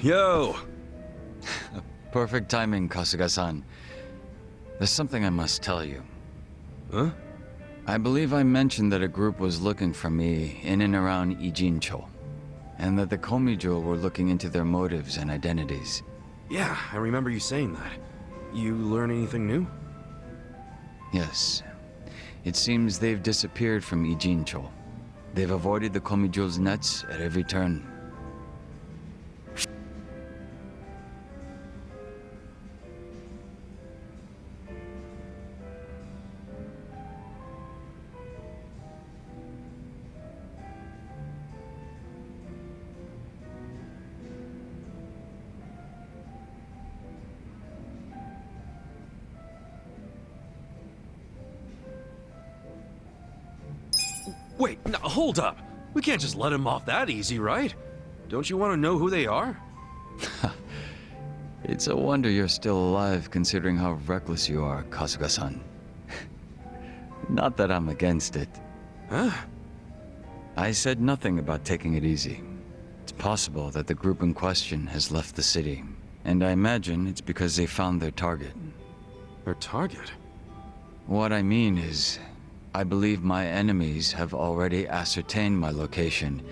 Yo! Perfect timing, Kasuga-san. There's something I must tell you. Huh? I believe I mentioned that a group was looking for me in and around Ijincho, and that the Komijou were looking into their motives and identities. Yeah, I remember you saying that. You learn anything new? Yes. It seems they've disappeared from Ijincho. They've avoided the Komijou's nets at every turn. Wait, no, hold up! We can't just let him off that easy, right? Don't you want to know who they are? It's a wonder you're still alive considering how reckless you are, Kasuga-san. Not that I'm against it. Huh? I said nothing about taking it easy. It's possible that the group in question has left the city, and I imagine it's because they found their target. Their target? What I mean is, I believe my enemies have already ascertained my location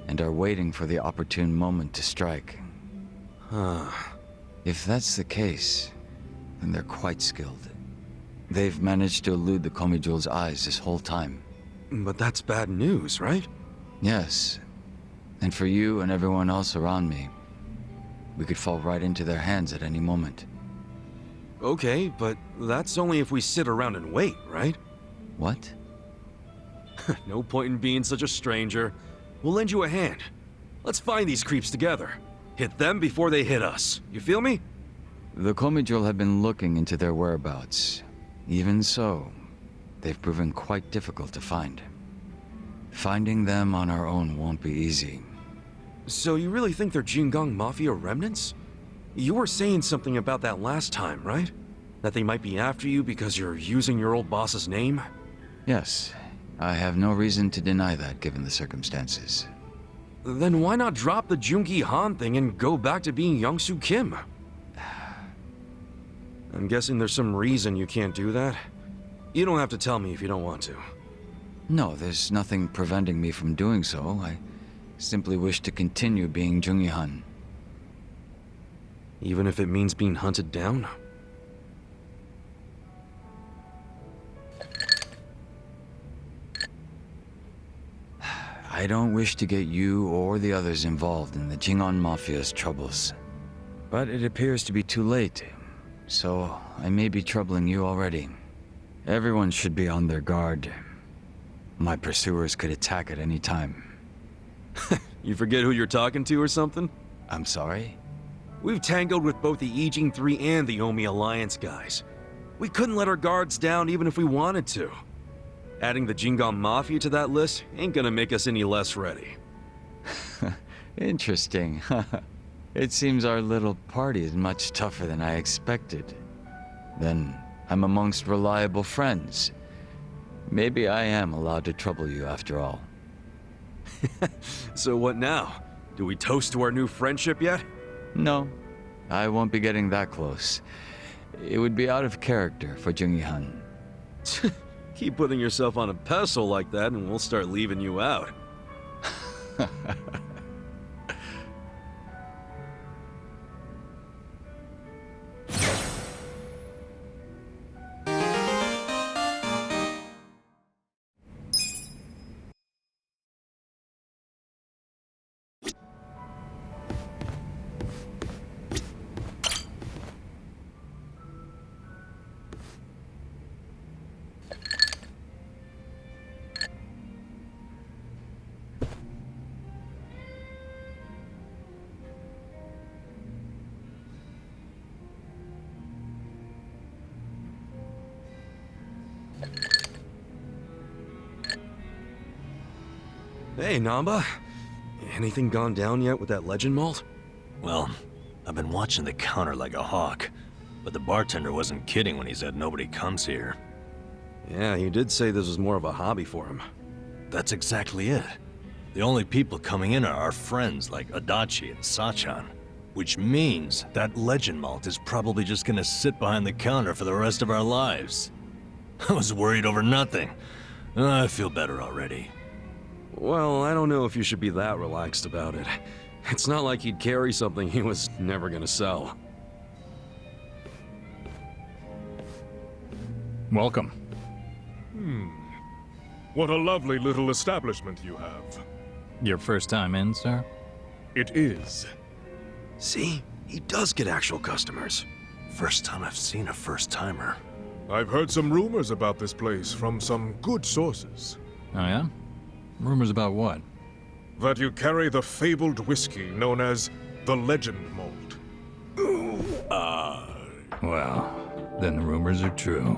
and are waiting for the opportune moment to strike. Huh. If that's the case, then they're quite skilled. They've managed to elude the Komijou's eyes this whole time. But that's bad news, right? Yes. And for you and everyone else around me, we could fall right into their hands at any moment. Okay, but that's only if we sit around and wait, right? What? No point in being such a stranger. We'll lend you a hand. Let's find these creeps together. Hit them before they hit us. You feel me? The Komijou have been looking into their whereabouts. Even so, they've proven quite difficult to find. Finding them on our own won't be easy. So you really think they're Jingang Mafia remnants? You were saying something about that last time, right? That they might be after you because you're using your old boss's name? Yes, I have no reason to deny that given the circumstances. Then why not drop the Jungi Han thing and go back to being Youngsu Kim? I'm guessing there's some reason you can't do that. You don't have to tell me if you don't want to. No, there's nothing preventing me from doing so. I simply wish to continue being Jungi Han. Even if it means being hunted down? I don't wish to get you or the others involved in the Jingon Mafia's troubles. But it appears to be too late, so I may be troubling you already. Everyone should be on their guard. My pursuers could attack at any time. You forget who you're talking to or something? I'm sorry? We've tangled with both the Ijing 3 and the Omi Alliance guys. We couldn't let our guards down even if we wanted to. Adding the Jingon Mafia to that list ain't gonna make us any less ready. Interesting. It seems our little party is much tougher than I expected. Then I'm amongst reliable friends. Maybe I am allowed to trouble you after all. So what now? Do we toast to our new friendship yet? No, I won't be getting that close. It would be out of character for Jungi Han. Keep putting yourself on a pedestal like that and we'll start leaving you out. Hey, Namba. Anything gone down yet with that legend malt? Well, I've been watching the counter like a hawk, but the bartender wasn't kidding when he said nobody comes here. Yeah, he did say this was more of a hobby for him. That's exactly it. The only people coming in are our friends like Adachi and Sachan. Which means that legend malt is probably just gonna sit behind the counter for the rest of our lives. I was worried over nothing. I feel better already. Well, I don't know if you should be that relaxed about it. It's not like he'd carry something he was never gonna sell. Welcome. What a lovely little establishment you have. Your first time in, sir? It is. See? He does get actual customers. First time I've seen a first-timer. I've heard some rumors about this place from some good sources. Oh yeah? Rumors about what? That you carry the fabled whiskey known as the Legend Malt. Well, then the rumors are true.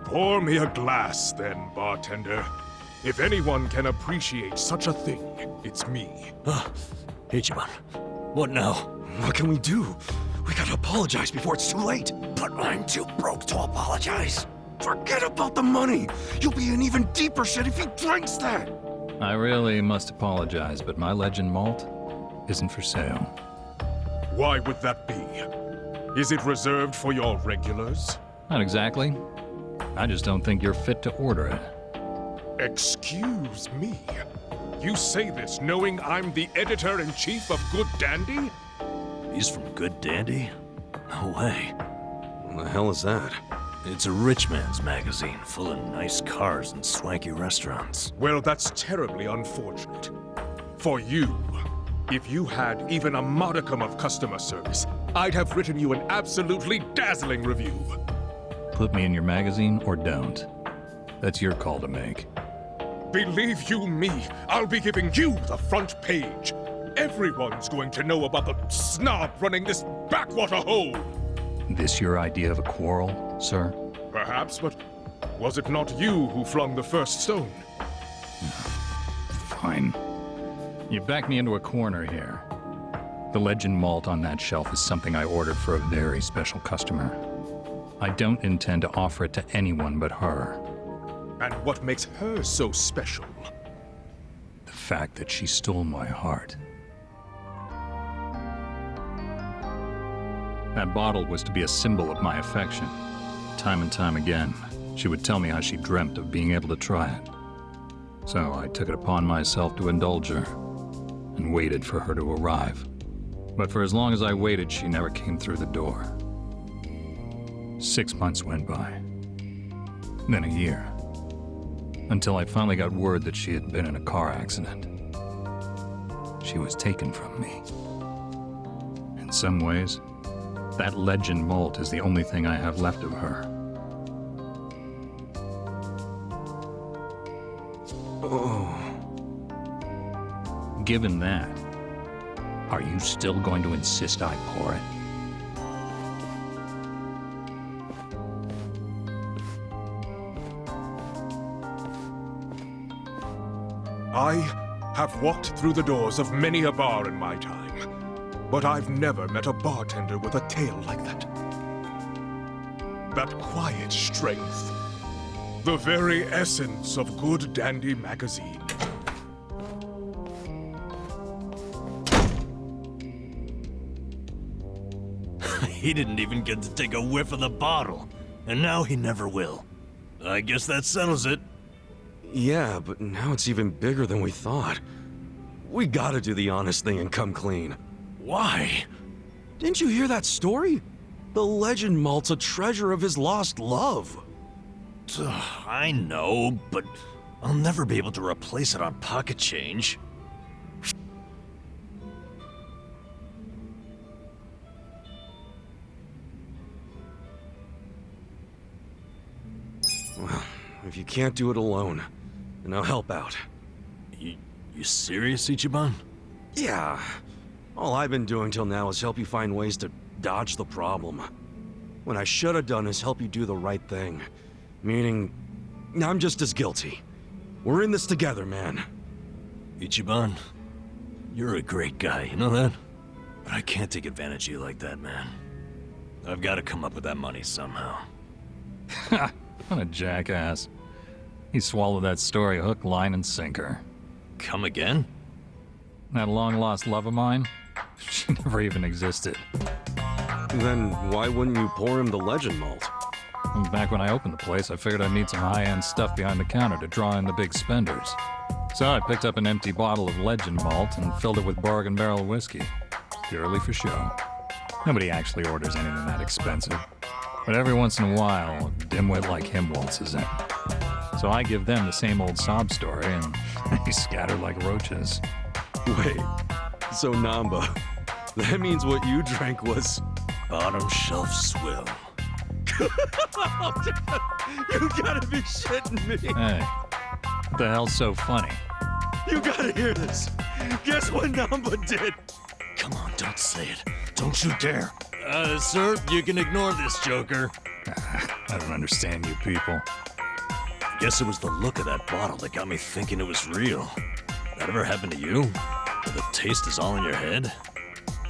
Pour me a glass, then, bartender. If anyone can appreciate such a thing, it's me. Ichiban, what now? What can we do? We gotta apologize before it's too late. But I'm too broke to apologize. Forget about the money. You'll be in even deeper shit if he drinks that. I really must apologize, but my legend malt isn't for sale. Why would that be? Is it reserved for your regulars? Not exactly. I just don't think you're fit to order it. Excuse me. You say this knowing I'm the editor-in-chief of Good Dandy? He's from Good Dandy? No way. What the hell is that? It's a rich man's magazine full of nice cars and swanky restaurants. Well, that's terribly unfortunate. For you, if you had even a modicum of customer service, I'd have written you an absolutely dazzling review. Put me in your magazine or don't. That's your call to make. Believe you me, I'll be giving you the front page. Everyone's going to know about the snob running this backwater hole. This your idea of a quarrel, sir? Perhaps, but was it not you who flung the first stone? Fine. You backed me into a corner here. The legend malt on that shelf is something I ordered for a very special customer. I don't intend to offer it to anyone but her. And what makes her so special? The fact that she stole my heart. That bottle was to be a symbol of my affection. Time and time again, she would tell me how she dreamt of being able to try it. So I took it upon myself to indulge her, and waited for her to arrive. But for as long as I waited, she never came through the door. 6 months went by. Then a year. Until I finally got word that she had been in a car accident. She was taken from me. In some ways, that legend malt is the only thing I have left of her. Oh. Given that, are you still going to insist I pour it? I have walked through the doors of many a bar in my time, but I've never met a bartender with a tale like that. That quiet strength. The very essence of Good Dandy magazine. He didn't even get to take a whiff of the bottle, and now he never will. I guess that settles it. Yeah, but now it's even bigger than we thought. We gotta do the honest thing and come clean. Why? Didn't you hear that story? The legend malt's a treasure of his lost love. I know, but I'll never be able to replace it on pocket change. Well, if you can't do it alone, then I'll help out. You serious, Ichiban? Yeah. All I've been doing till now is help you find ways to dodge the problem. What I should have done is help you do the right thing. Meaning, I'm just as guilty. We're in this together, man. Ichiban, you're a great guy, you know that? But I can't take advantage of you like that, man. I've got to come up with that money somehow. Ha! What a jackass. He swallowed that story hook, line, and sinker. Come again? That long-lost love of mine? She never even existed. Then why wouldn't you pour him the legend malt? And back when I opened the place, I figured I'd need some high-end stuff behind the counter to draw in the big spenders. So I picked up an empty bottle of legend malt and filled it with bargain barrel whiskey. Purely for show. Nobody actually orders anything that expensive. But every once in a while, a dimwit like him waltzes in. So I give them the same old sob story, and they scatter like roaches. Wait, so Namba, that means what you drank was... Bottom shelf swill. You gotta be shitting me! Hey, what the hell's so funny? You gotta hear this! Guess what Namba did? Come on, don't say it. Don't you dare. Sir, you can ignore this, Joker. I don't understand you people. Guess it was the look of that bottle that got me thinking it was real. That ever happened to you? Where the taste is all in your head?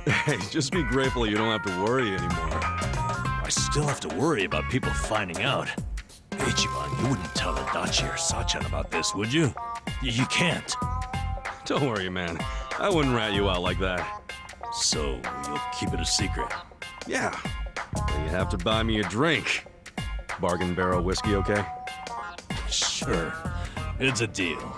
Hey, just be grateful you don't have to worry anymore. I still have to worry about people finding out. Ichiban, you wouldn't tell Adachi or Sachan about this, would you? You can't. Don't worry, man. I wouldn't rat you out like that. So, you'll keep it a secret? Yeah. But you have to buy me a drink. Bargain barrel whiskey, okay? Sure. It's a deal.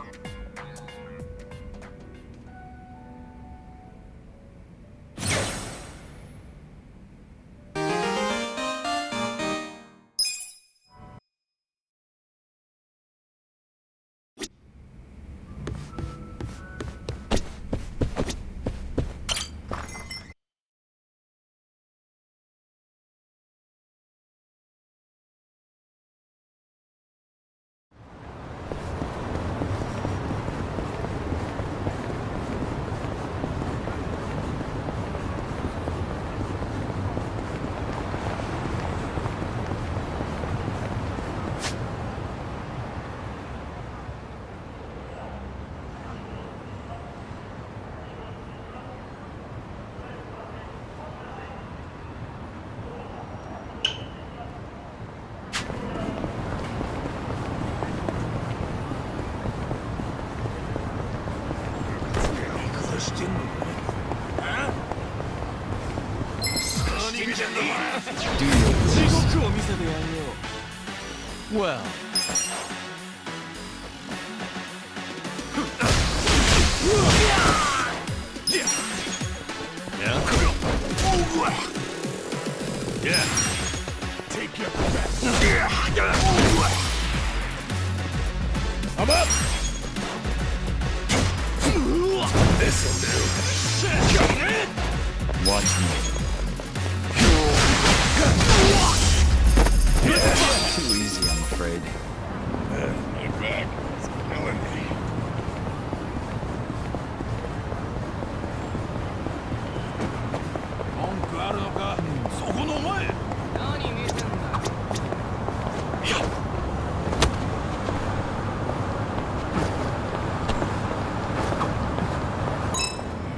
Well, Yeah? Take your best. I'm up! This'll do. watch me. Too easy, I'm afraid. My back is killing me.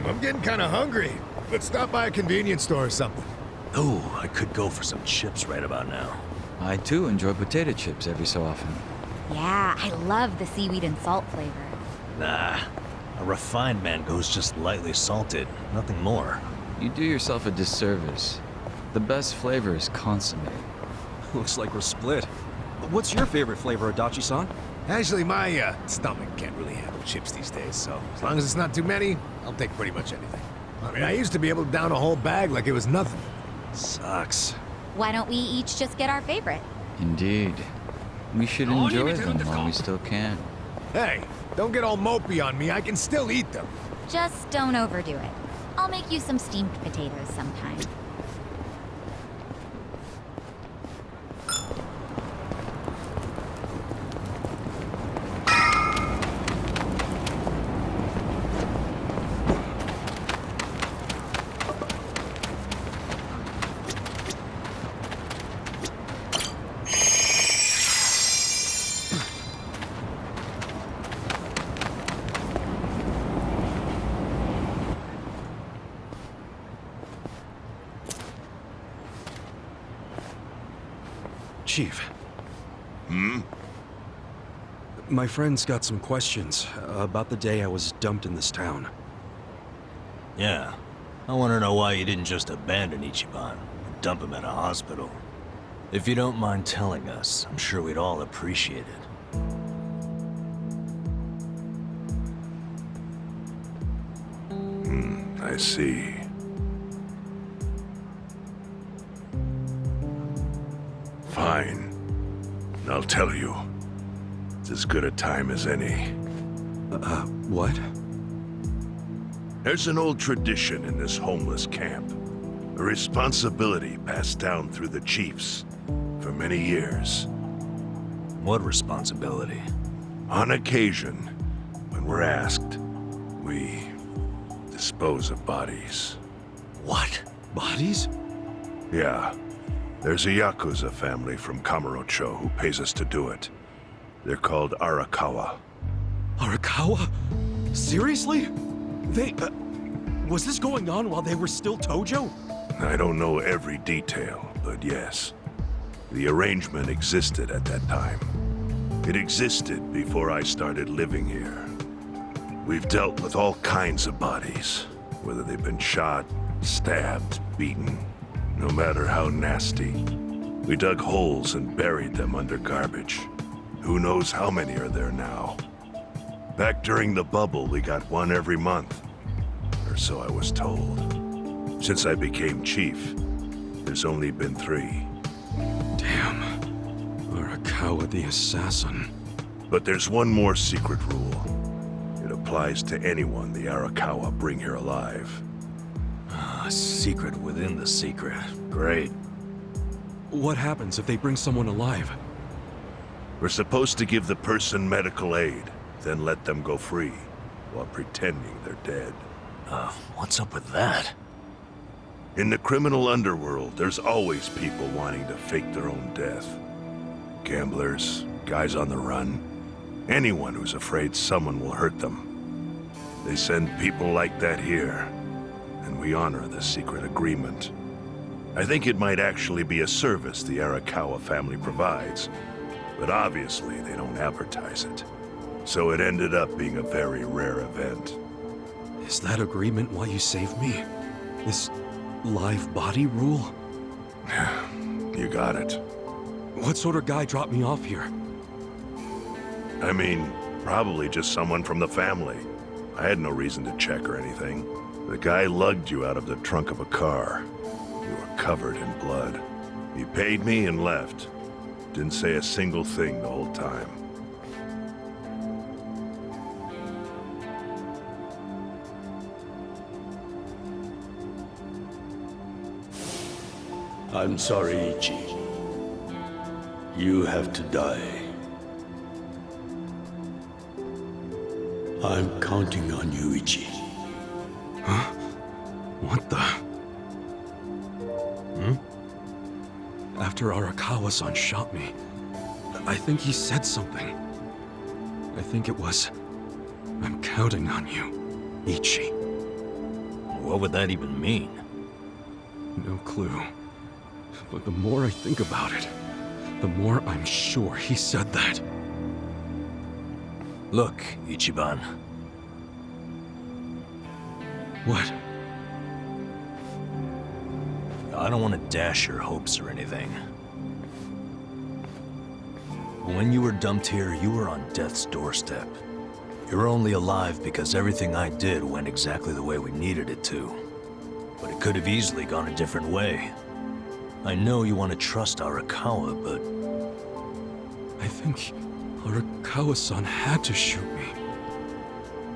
I'm getting kind of hungry. Let's stop by a convenience store or something. Oh, I could go for some chips right about now. I too enjoy potato chips every so often. Yeah, I love the seaweed and salt flavor. Nah, a refined man goes just lightly salted, nothing more. You do yourself a disservice. The best flavor is consommé. Looks like we're split. What's your favorite flavor, Adachi-san? Actually, my stomach can't really handle chips these days, so as long as it's not too many, I'll take pretty much anything. I mean, I used to be able to down a whole bag like it was nothing. Sucks. Why don't we each just get our favorite? Indeed. We should enjoy them while we still can. Hey, don't get all mopey on me. I can still eat them. Just don't overdo it. I'll make you some steamed potatoes sometime. Chief. My friend's got some questions about the day I was dumped in this town. Yeah. I want to know why you didn't just abandon Ichiban and dump him at a hospital. If you don't mind telling us, I'm sure we'd all appreciate it. I see. Fine. I'll tell you. It's as good a time as any. What? There's an old tradition in this homeless camp. A responsibility passed down through the chiefs for many years. What responsibility? On occasion, when we're asked, we dispose of bodies. What? Bodies? Yeah. There's a Yakuza family from Kamurocho who pays us to do it. They're called Arakawa. Arakawa? Seriously? They, was this going on while they were still Tojo? I don't know every detail, but yes. The arrangement existed at that time. It existed before I started living here. We've dealt with all kinds of bodies, whether they've been shot, stabbed, beaten, no matter how nasty. We dug holes and buried them under garbage. Who knows how many are there now? Back during the bubble, we got one every month. Or so I was told. Since I became chief, there's only been 3. Damn. Arakawa the assassin. But there's one more secret rule. It applies to anyone the Arakawa bring here alive. A secret within the secret. Great. What happens if they bring someone alive? We're supposed to give the person medical aid, then let them go free, while pretending they're dead. What's up with that? In the criminal underworld, there's always people wanting to fake their own death. Gamblers, guys on the run, anyone who's afraid someone will hurt them. They send people like that here, and we honor the secret agreement. I think it might actually be a service the Arakawa family provides, but obviously they don't advertise it. So it ended up being a very rare event. Is that agreement why you saved me? This live body rule? You got it. What sort of guy dropped me off here? I mean, probably just someone from the family. I had no reason to check or anything. The guy lugged you out of the trunk of a car. You were covered in blood. He paid me and left. Didn't say a single thing the whole time. I'm sorry, Ichi. You have to die. I'm counting on you, Ichi. What the? After Arakawa-san shot me, I think he said something. I think it was, I'm counting on you, Ichi. What would that even mean? No clue. But the more I think about it, the more I'm sure he said that. Look, Ichiban. What? I don't want to dash your hopes or anything. When you were dumped here, you were on death's doorstep. You're only alive because everything I did went exactly the way we needed it to. But it could have easily gone a different way. I know you want to trust Arakawa, but... I think Arakawa-san had to shoot me.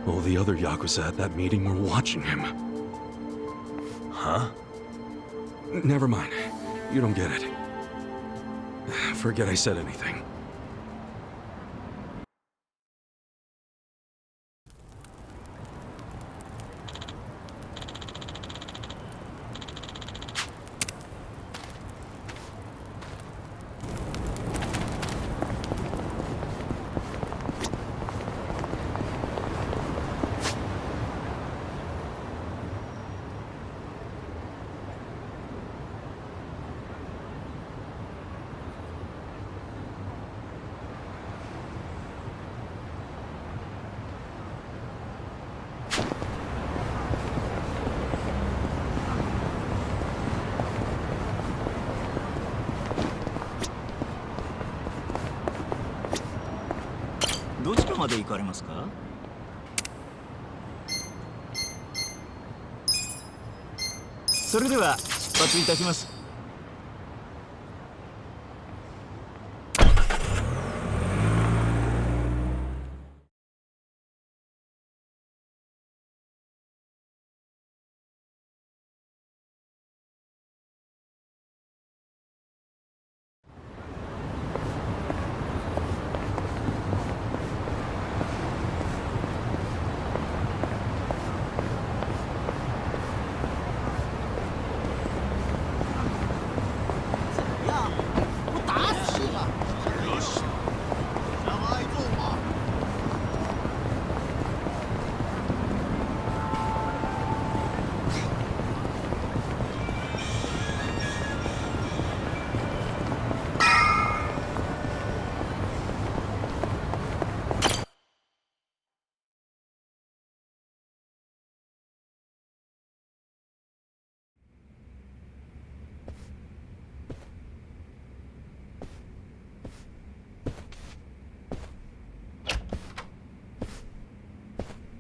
All the other Yakuza at that meeting were watching him. Huh? Never mind. You don't get it. Forget I said anything. で行かれますか？それでは出発いたします。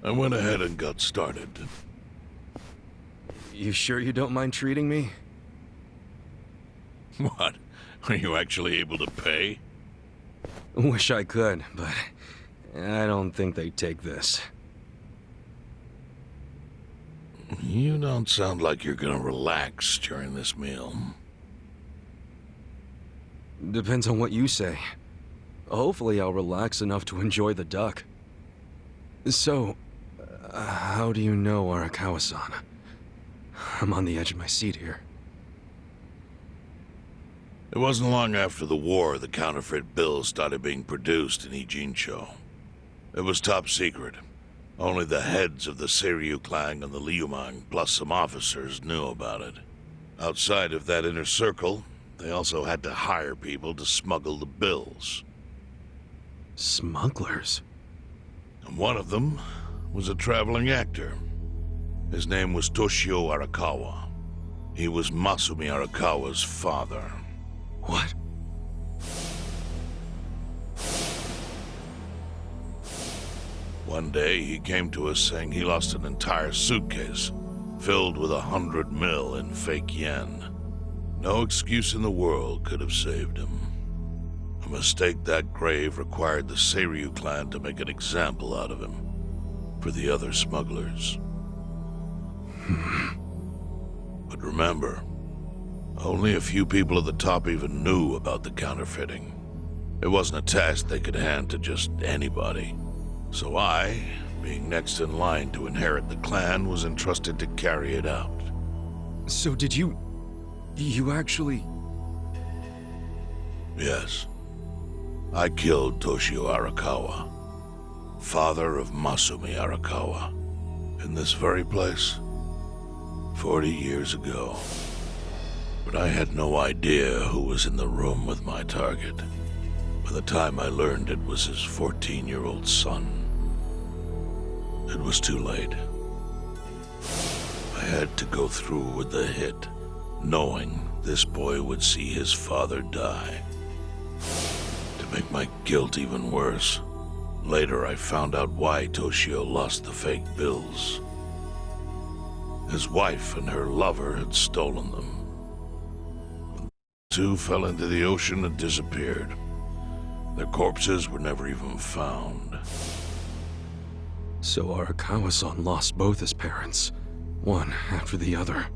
I went ahead and got started. You sure you don't mind treating me? What? Are you actually able to pay? Wish I could, but I don't think they'd take this. You don't sound like you're gonna relax during this meal. Depends on what you say. Hopefully I'll relax enough to enjoy the duck. So, how do you know Arakawa-san? I'm on the edge of my seat here. It wasn't long after the war the counterfeit bills started being produced in Ijincho. It was top secret. Only the heads of the Seiryu clan and the Liumang, plus some officers, knew about it. Outside of that inner circle, they also had to hire people to smuggle the bills. Smugglers? And one of them was a traveling actor. His name was Toshio Arakawa. He was Masumi Arakawa's father. What? One day, he came to us saying he lost an entire suitcase filled with 100 mil in fake yen. No excuse in the world could have saved him. A mistake that grave required the Seiryu clan to make an example out of him for the other smugglers. But remember, only a few people at the top even knew about the counterfeiting. It wasn't a task they could hand to just anybody. So I, being next in line to inherit the clan, was entrusted to carry it out. So did you actually... Yes. I killed Toshio Arakawa, father of Masumi Arakawa, in this very place, 40 years ago. But I had no idea who was in the room with my target. By the time I learned it was his 14-year-old son, it was too late. I had to go through with the hit, knowing this boy would see his father die. To make my guilt even worse, later I found out why Toshio lost the fake bills. His wife and her lover had stolen them. The two fell into the ocean and disappeared. Their corpses were never even found. So Arakawa-san lost both his parents, one after the other.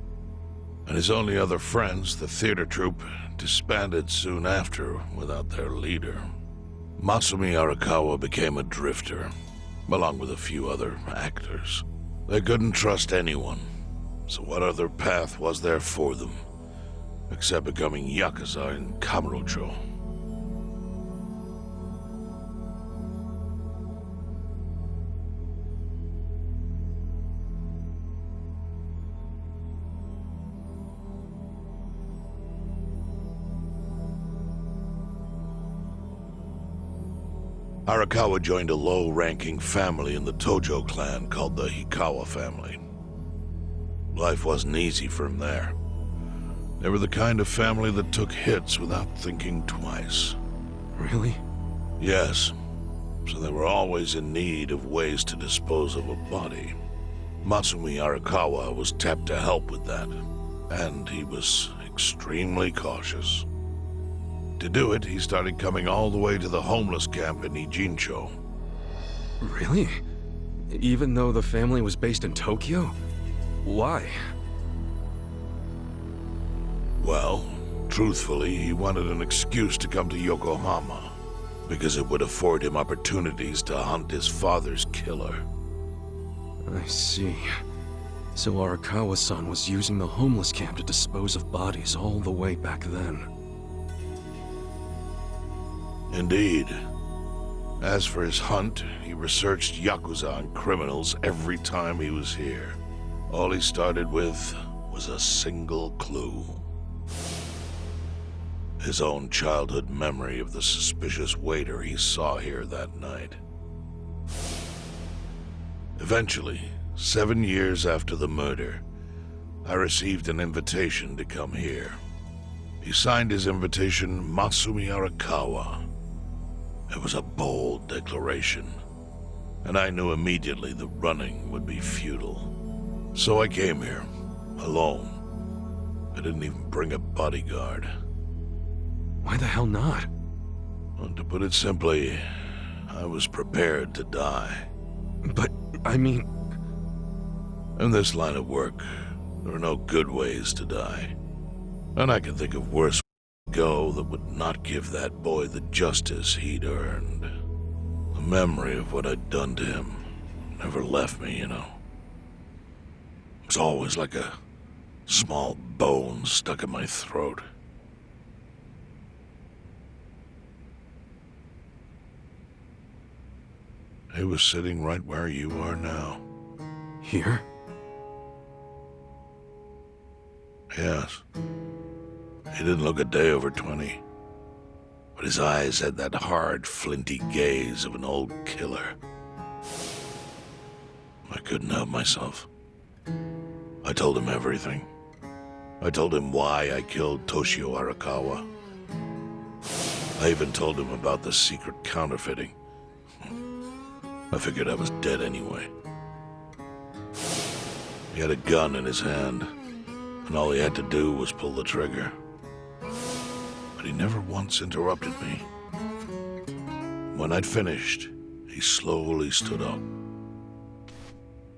And his only other friends, the theater troupe, disbanded soon after without their leader. Masumi Arakawa became a drifter, along with a few other actors. They couldn't trust anyone, so what other path was there for them, except becoming Yakuza in Kamurocho? Arakawa joined a low-ranking family in the Tojo clan called the Hikawa family. Life wasn't easy for him there. They were the kind of family that took hits without thinking twice. Really? Yes. so they were always in need of ways to dispose of a body. Masumi Arakawa was tapped to help with that, and he was extremely cautious. To do it, he started coming all the way to the homeless camp in Ijincho. Really? Even though the family was based in Tokyo? Why? Well, truthfully, he wanted an excuse to come to Yokohama, because it would afford him opportunities to hunt his father's killer. I see. So Arakawa-san was using the homeless camp to dispose of bodies all the way back then. Indeed. As for his hunt, he researched Yakuza and criminals every time he was here. All he started with was a single clue. His own childhood memory of the suspicious waiter he saw here that night. Eventually, 7 years after the murder, I received an invitation to come here. He signed his invitation Masumi Arakawa. It was a bold declaration, and I knew immediately the running would be futile. So I came here, alone. I didn't even bring a bodyguard. Why the hell not? Well, to put it simply, I was prepared to die. But, I mean... In this line of work, there are no good ways to die. And I can think of worse ways to go that would not give that boy the justice he'd earned. The memory of what I'd done to him never left me, you know. It was always like a small bone stuck in my throat. He was sitting right where you are now. Here? Yes. He didn't look a day over 20. But his eyes had that hard, flinty gaze of an old killer. I couldn't help myself. I told him everything. I told him why I killed Toshio Arakawa. I even told him about the secret counterfeiting. I figured I was dead anyway. He had a gun in his hand, and all he had to do was pull the trigger. But he never once interrupted me. When I'd finished, he slowly stood up.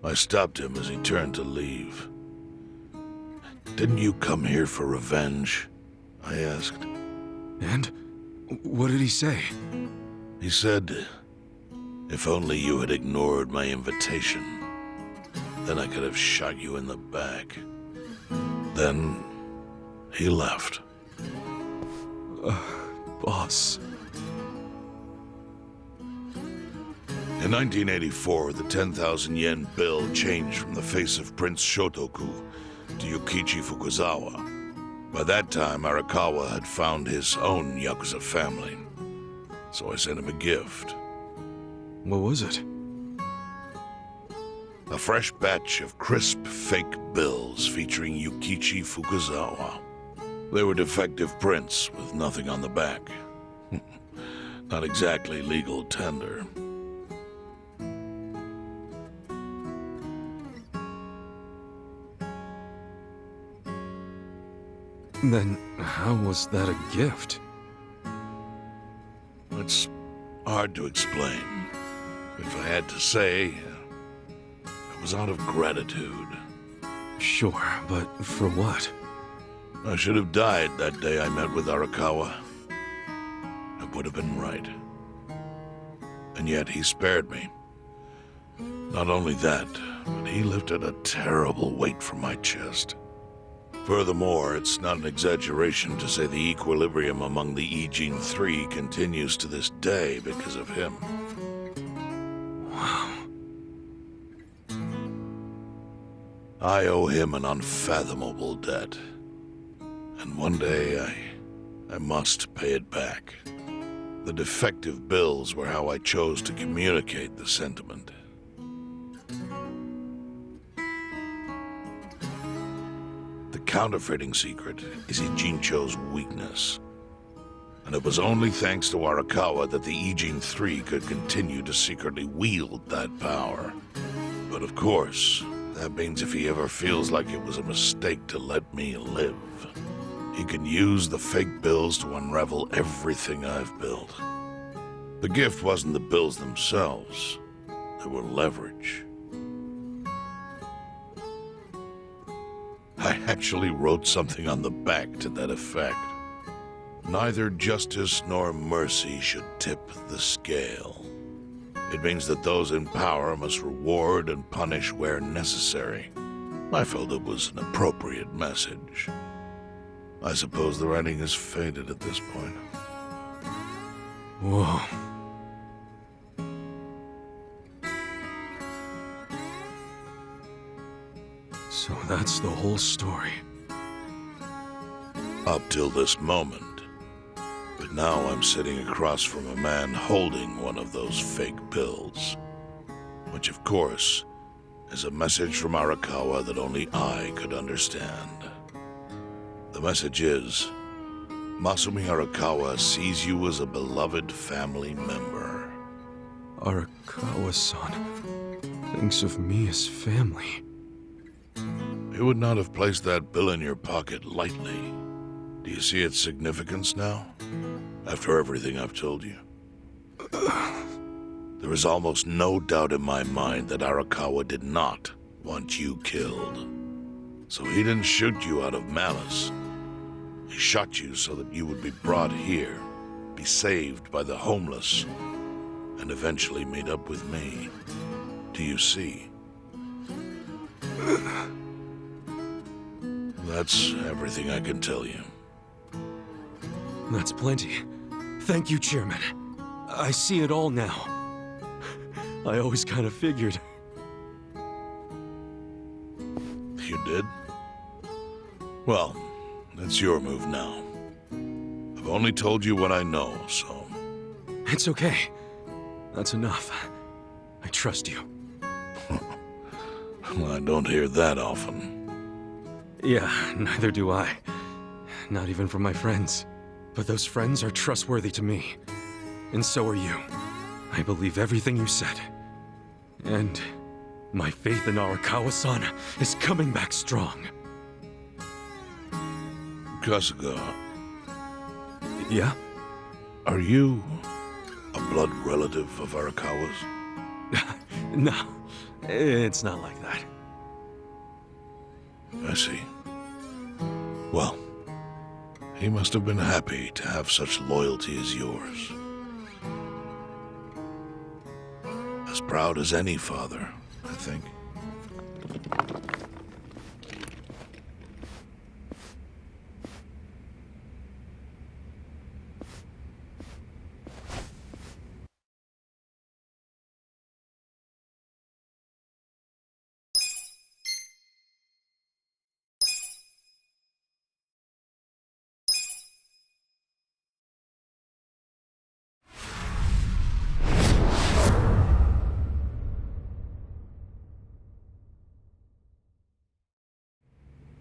I stopped him as he turned to leave. "Didn't you come here for revenge?" I asked. And? What did he say? He said, "If only you had ignored my invitation, then I could have shot you in the back." Then he left. Boss. In 1984, the 10,000 yen bill changed from the face of Prince Shotoku to Yukichi Fukuzawa. By that time, Arakawa had found his own Yakuza family, so I sent him a gift. What was it? A fresh batch of crisp, fake bills featuring Yukichi Fukuzawa. They were defective prints with nothing on the back. Not exactly legal tender. Then how was that a gift? It's hard to explain. If I had to say, it was out of gratitude. Sure, but for what? I should have died that day I met with Arakawa. It would have been right. And yet he spared me. Not only that, but he lifted a terrible weight from my chest. Furthermore, it's not an exaggeration to say the equilibrium among the Ijin Three continues to this day because of him. Wow. I owe him an unfathomable debt. And one day, I must pay it back. The defective bills were how I chose to communicate the sentiment. The counterfeiting secret is Ijincho's weakness. And it was only thanks to Arakawa that the Ijing Three could continue to secretly wield that power. But of course, that means if he ever feels like it was a mistake to let me live, he can use the fake bills to unravel everything I've built. The gift wasn't the bills themselves. They were leverage. I actually wrote something on the back to that effect. Neither justice nor mercy should tip the scale. It means that those in power must reward and punish where necessary. I felt it was an appropriate message. I suppose the writing is faded at this point. Whoa. So that's the whole story. Up till this moment. But now I'm sitting across from a man holding one of those fake bills. Which, of course, is a message from Arakawa that only I could understand. The message is, Masumi Arakawa sees you as a beloved family member. Arakawa-san thinks of me as family. He would not have placed that bill in your pocket lightly. Do you see its significance now? After everything I've told you? There is almost no doubt in my mind that Arakawa did not want you killed. So he didn't shoot you out of malice. He shot you so that you would be brought here, be saved by the homeless, and eventually meet up with me. Do you see? That's everything I can tell you. That's plenty. Thank you, Chairman. I see it all now. I always kind of figured. You did? Well, it's your move now. I've only told you what I know, so... It's okay. That's enough. I trust you. Well, I don't hear that often. Yeah, neither do I. Not even from my friends. But those friends are trustworthy to me. And so are you. I believe everything you said. And my faith in Arakawa-san is coming back strong. Kasuga, Yeah? are you a blood relative of Arakawa's? No, it's not like that. I see. Well, he must have been happy to have such loyalty as yours. As proud as any father, I think.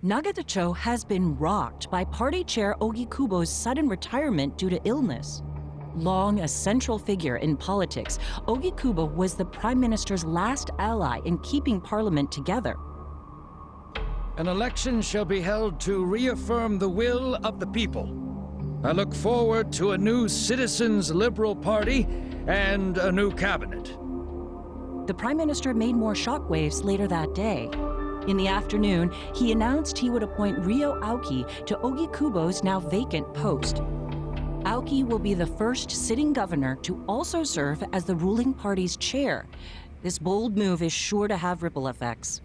Nagatacho has been rocked by party chair Ogikubo's sudden retirement due to illness. Long a central figure in politics, Ogikubo was the Prime Minister's last ally in keeping Parliament together. An election shall be held to reaffirm the will of the people. I look forward to a new Citizens' Liberal Party and a new cabinet. The Prime Minister made more shockwaves later that day. In the afternoon, he announced he would appoint Ryo Aoki to Ogikubo's now vacant post. Aoki will be the first sitting governor to also serve as the ruling party's chair. This bold move is sure to have ripple effects.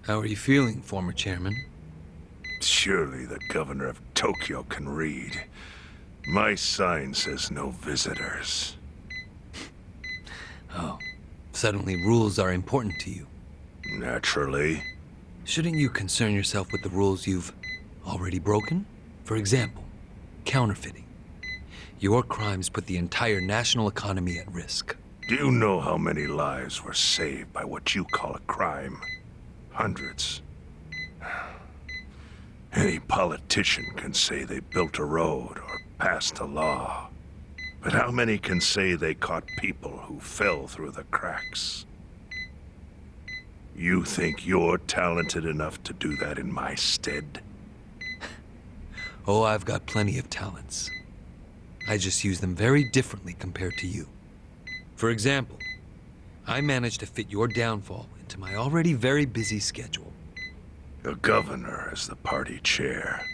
How are you feeling, former chairman? Surely the governor of Tokyo can read. My sign says no visitors. Oh, suddenly rules are important to you. Naturally. Shouldn't you concern yourself with the rules you've Already broken? For example, counterfeiting. Your crimes put the entire national economy at risk. Do you know how many lives were saved by what you call a crime? Hundreds. Any politician can say they built a road or passed a law. But how many can say they caught people who fell through the cracks? You think you're talented enough to do that in my stead? Oh, I've got plenty of talents. I just use them very differently compared to you. For example, I managed to fit your downfall into my already very busy schedule. A governor as the party chair.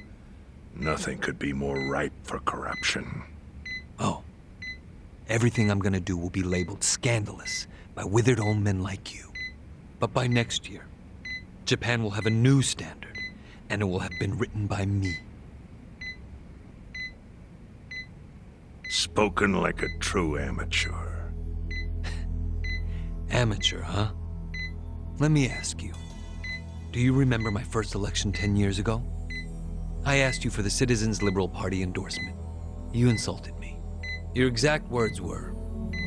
Nothing could be more ripe for corruption. Oh, everything I'm gonna do will be labeled scandalous by withered old men like you. But by next year, Japan will have a new standard, and it will have been written by me. Spoken like a true amateur. Amateur, huh? Let me ask you. Do you remember my first election 10 years ago? I asked you for the Citizens Liberal Party endorsement. You insulted me. Your exact words were,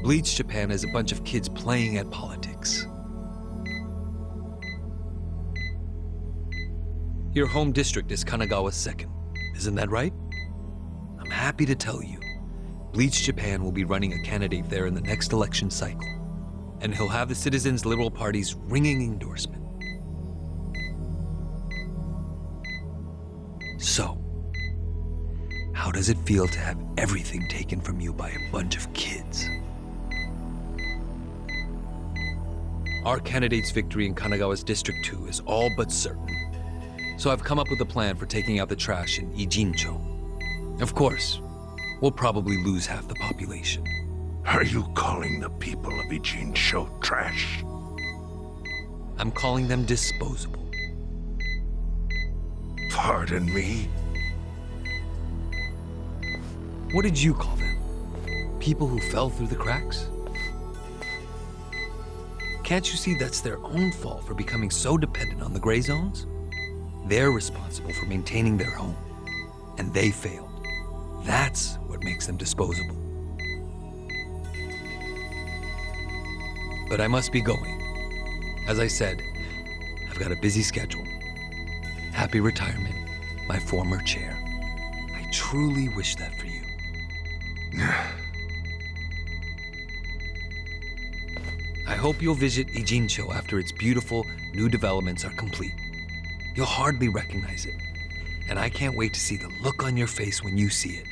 "Bleach Japan is a bunch of kids playing at politics." Your home district is Kanagawa's second. Isn't that right? I'm happy to tell you, Bleach Japan will be running a candidate there in the next election cycle. And he'll have the Citizens Liberal Party's ringing endorsement. So, how does it feel to have everything taken from you by a bunch of kids? Our candidate's victory in Kanagawa's District 2 is all but certain. So I've come up with a plan for taking out the trash in Ijincho. Of course, we'll probably lose half the population. Are you calling the people of Ijincho trash? I'm calling them disposable. Pardon me? What did you call them? People who fell through the cracks? Can't you see that's their own fault for becoming so dependent on the gray zones? They're responsible for maintaining their home, and they failed. That's what makes them disposable. But I must be going. As I said, I've got a busy schedule. Happy retirement, my former chair. I truly wish that for you. I hope you'll visit Ijincho after its beautiful new developments are complete. You'll hardly recognize it, and I can't wait to see the look on your face when you see it.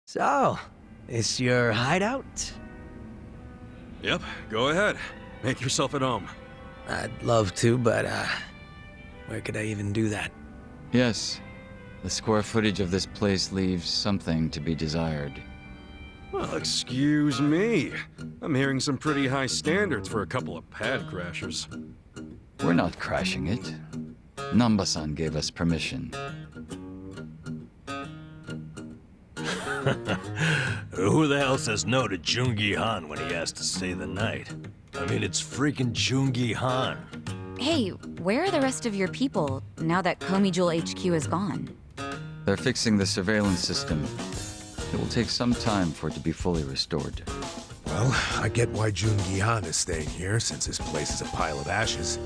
So, this your hideout? Yep, go ahead. Make yourself at home. I'd love to, but, where could I even do that? Yes. The square footage of this place leaves something to be desired. Well, excuse me. I'm hearing some pretty high standards for a couple of pad crashers. We're not crashing it. Namba-san gave us permission. Who the hell says no to Jungi Han when he has to stay the night? I mean, it's freaking Jungi Han. Hey, where are the rest of your people now that Komi Jewel HQ is gone? They're fixing the surveillance system. It will take some time for it to be fully restored. Well, I get why Jun Gi-han is staying here, since his place is a pile of ashes.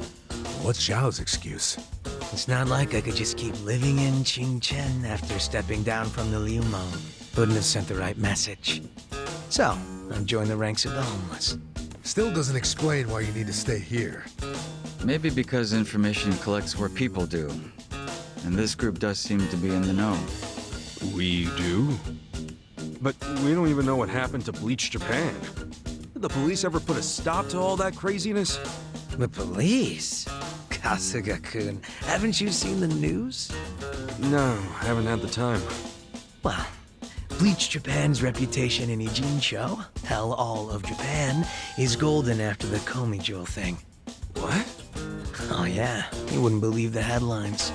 What's Zhao's excuse? It's not like I could just keep living in Qingchen after stepping down from the Liumo. Wouldn't have sent the right message. So, I've joined the ranks of the homeless. Still doesn't explain why you need to stay here. Maybe because information collects where people do. And this group does seem to be in the know. We do? But we don't even know what happened to Bleach Japan. Did the police ever put a stop to all that craziness? The police? Kasuga-kun, haven't you seen the news? No, haven't had the time. Well, Bleach Japan's reputation in Ijincho, hell, all of Japan, is golden after the Komi thing. What? Oh yeah, you wouldn't believe the headlines.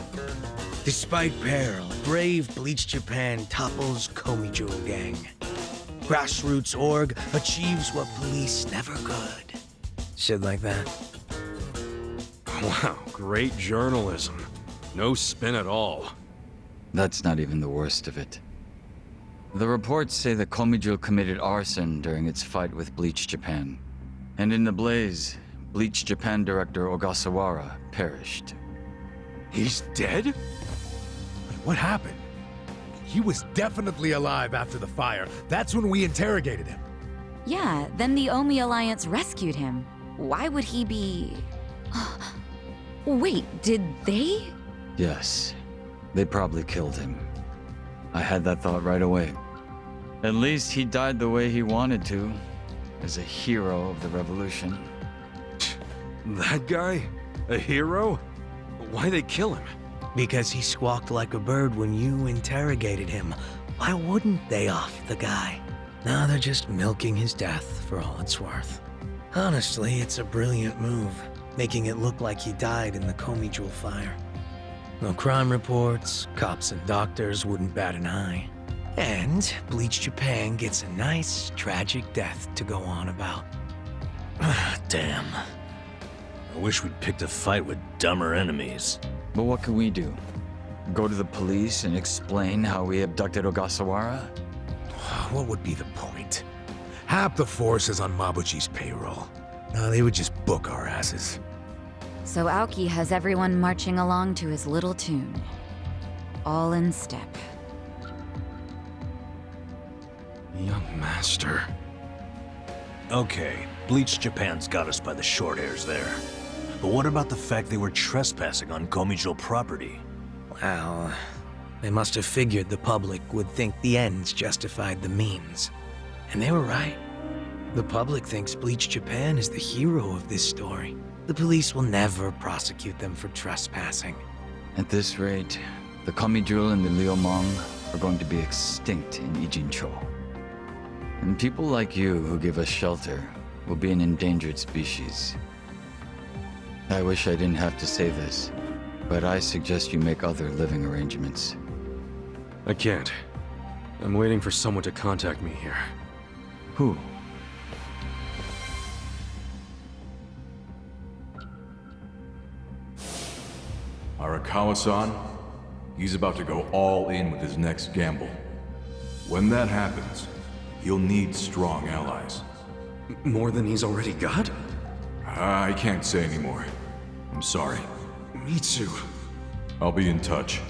Despite peril, brave Bleach Japan topples Komi gang. Grassroots org achieves what police never could. Shit like that. Wow, great journalism. No spin at all. That's not even the worst of it. The reports say the Komijo committed arson during its fight with Bleach Japan. And in the blaze, Bleach Japan director Ogasawara perished. He's dead? Wait, what happened? He was definitely alive after the fire. That's when we interrogated him. Yeah, then the Omi Alliance rescued him. Why would he be... Wait, did they? Yes, they probably killed him. I had that thought right away. At least he died the way he wanted to, as a hero of the revolution. That guy? A hero? Why'd they kill him? Because he squawked like a bird when you interrogated him. Why wouldn't they off the guy? Now they're just milking his death for all it's worth. Honestly, it's a brilliant move, making it look like he died in the Komi Jewel fire. No crime reports, cops and doctors wouldn't bat an eye. And Bleach Japan gets a nice, tragic death to go on about. Damn. I wish we'd picked a fight with dumber enemies. But what can we do? Go to the police and explain how we abducted Ogasawara? What would be the point? Half the force is on Mabuchi's payroll. No, they would just book our asses. So Aoki has everyone marching along to his little tune. All in step. Young master. Okay, Bleach Japan's got us by the short hairs there. But what about the fact they were trespassing on Komijo property? Well, they must have figured the public would think the ends justified the means. And they were right. The public thinks Bleach Japan is the hero of this story. The police will never prosecute them for trespassing. At this rate, the Komijul and the Liumang are going to be extinct in Ijincho. And people like you who give us shelter will be an endangered species. I wish I didn't have to say this, but I suggest you make other living arrangements. I can't. I'm waiting for someone to contact me here. Who? Arakawa-san, he's about to go all in with his next gamble. When that happens, he'll need strong allies. More than he's already got? I can't say anymore. I'm sorry. Me too. I'll be in touch.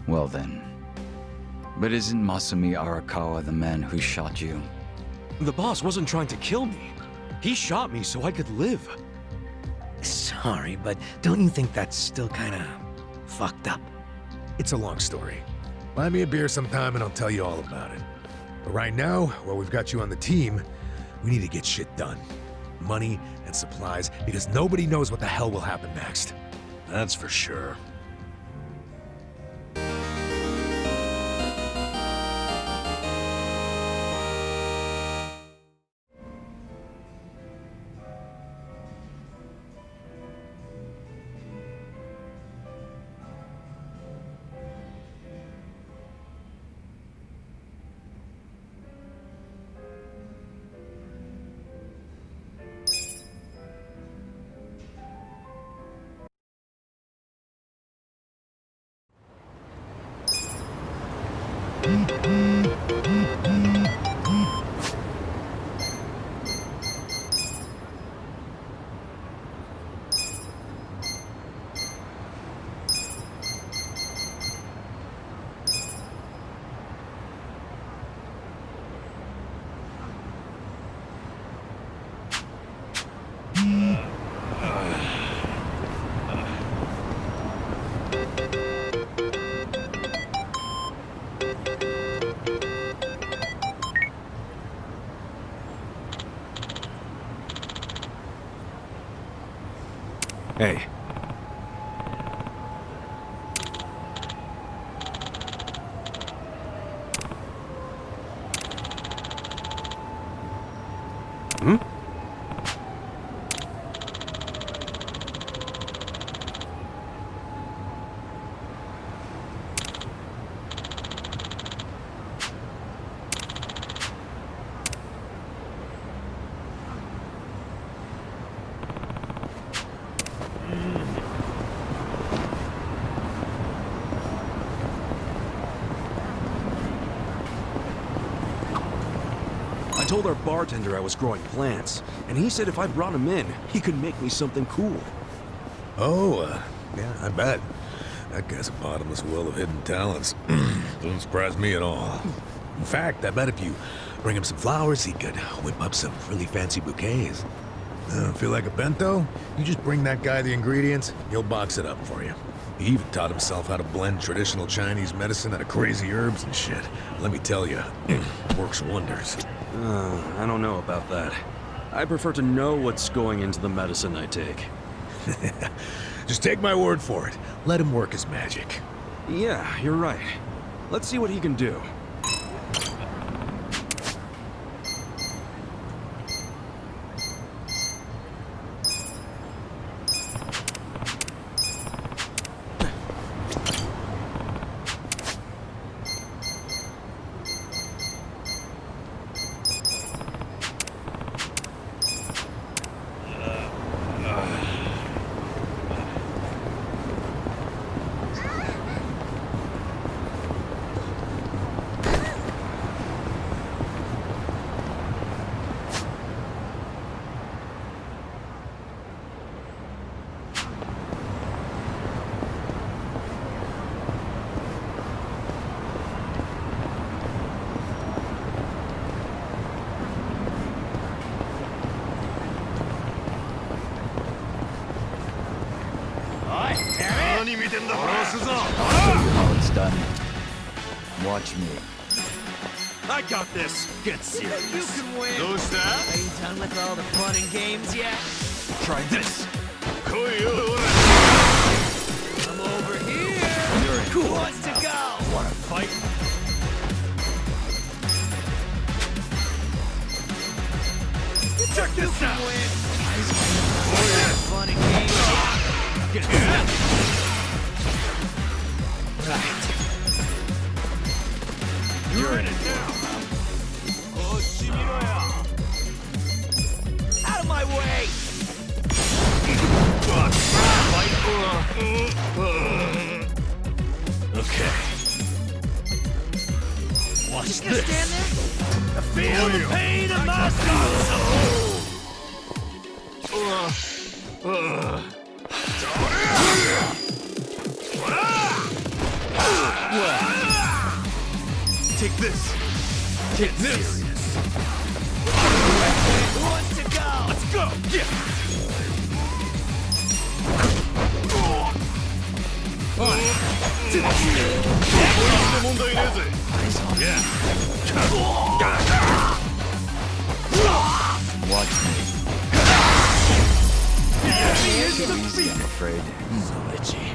Well then. But isn't Masumi Arakawa the man who shot you? The boss wasn't trying to kill me. He shot me so I could live. Sorry, but don't you think that's still kinda fucked up? It's a long story. Buy me a beer sometime and I'll tell you all about it. But right now, while we've got you on the team, we need to get shit done. Money and supplies, because nobody knows what the hell will happen next. That's for sure. Hey. Hmm? I told our bartender I was growing plants, and he said if I brought him in, he could make me something cool. Oh, yeah, I bet. That guy's a bottomless well of hidden talents. Doesn't surprise me at all. In fact, I bet if you bring him some flowers, he could whip up some really fancy bouquets. Feel like a bento? You just bring that guy the ingredients, he'll box it up for you. He even taught himself how to blend traditional Chinese medicine out of crazy herbs and shit. Let me tell you, works wonders. I don't know about that. I prefer to know what's going into the medicine I take. Just take my word for it. Let him work his magic. Yeah, you're right. Let's see what he can do. How it's done. Watch me. I got this. Get serious. You can win. Are you done with all the fun and games yet? Try this. I'm over here. You're in. Who wants to go? Wanna fight? Check this out. Fun and games yet? Get this. You're in it now. Out of my way! Okay. Watch Just this. gonna stand there? I feel the pain in my soul! Take this. Take this. Who wants to go? Let's go. Yeah. Watch me. Here's the Easy, I'm afraid. So itchy.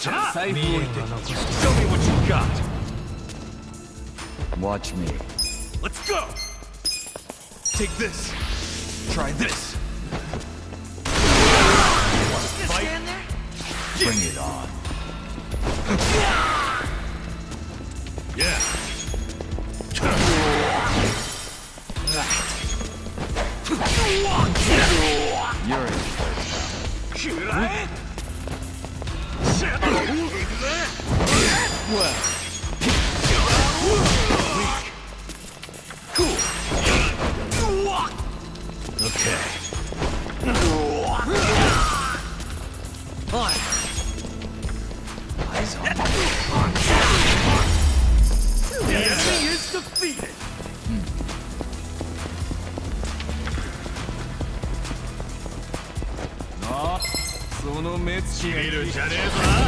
Show me what you got. Watch me. Let's go. Take this. Try this. Just stand there? Bring it on. Yeah.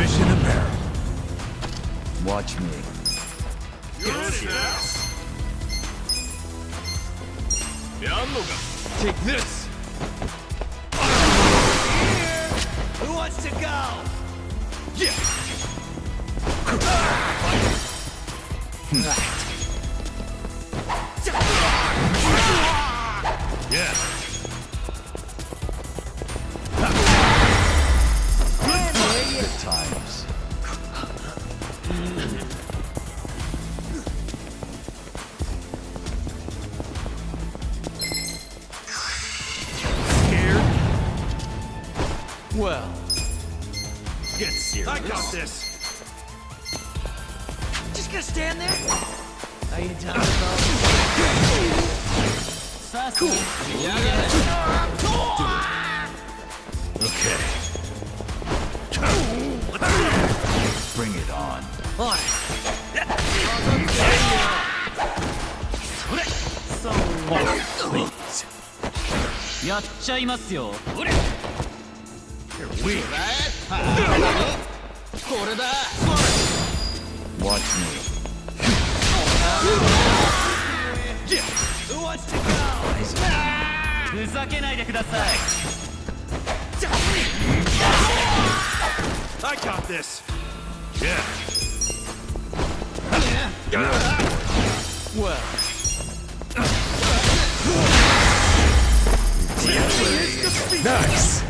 Mission apparent. Watch me. Take this! Who wants to go? Yeah! Yeah. Good times. Scared? Well, get serious. I got this. Just gonna stand there? Are you done about Cool. Okay. Bring it on.やっちゃいますよ。これだ。Watch me. Who wants to go? ふざけないでください。I got this. Yeah. Well. Nice.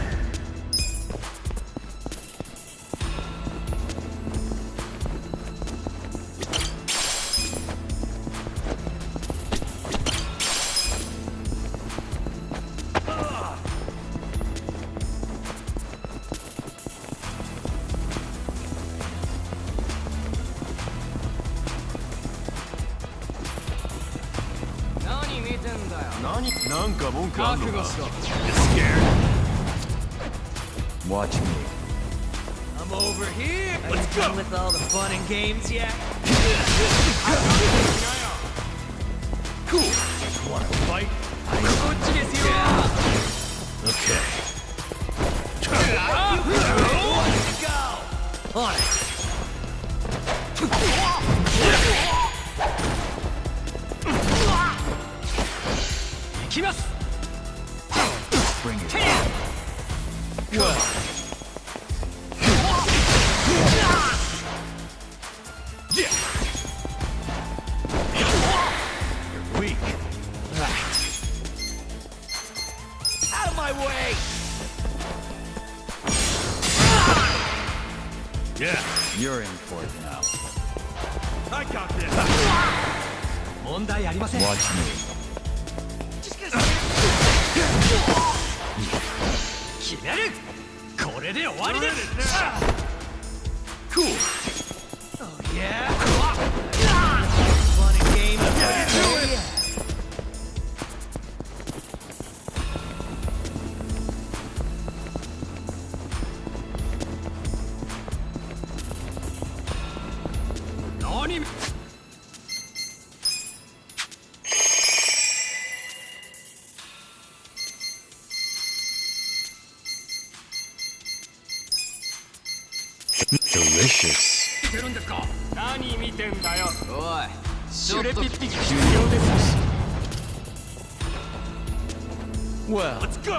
Watch me. I'm over here. Let's go. Done with all the fun and games yet? Cool. Wanna fight? Okay. On it. Bring it on. You're weak. Out of my way. Yeah. You're in for it now. I got this. Watch me. Cool. Oh yeah. Fun and games. Delicious. 何見てんだよ。おい。ちょっと Well, Let's go.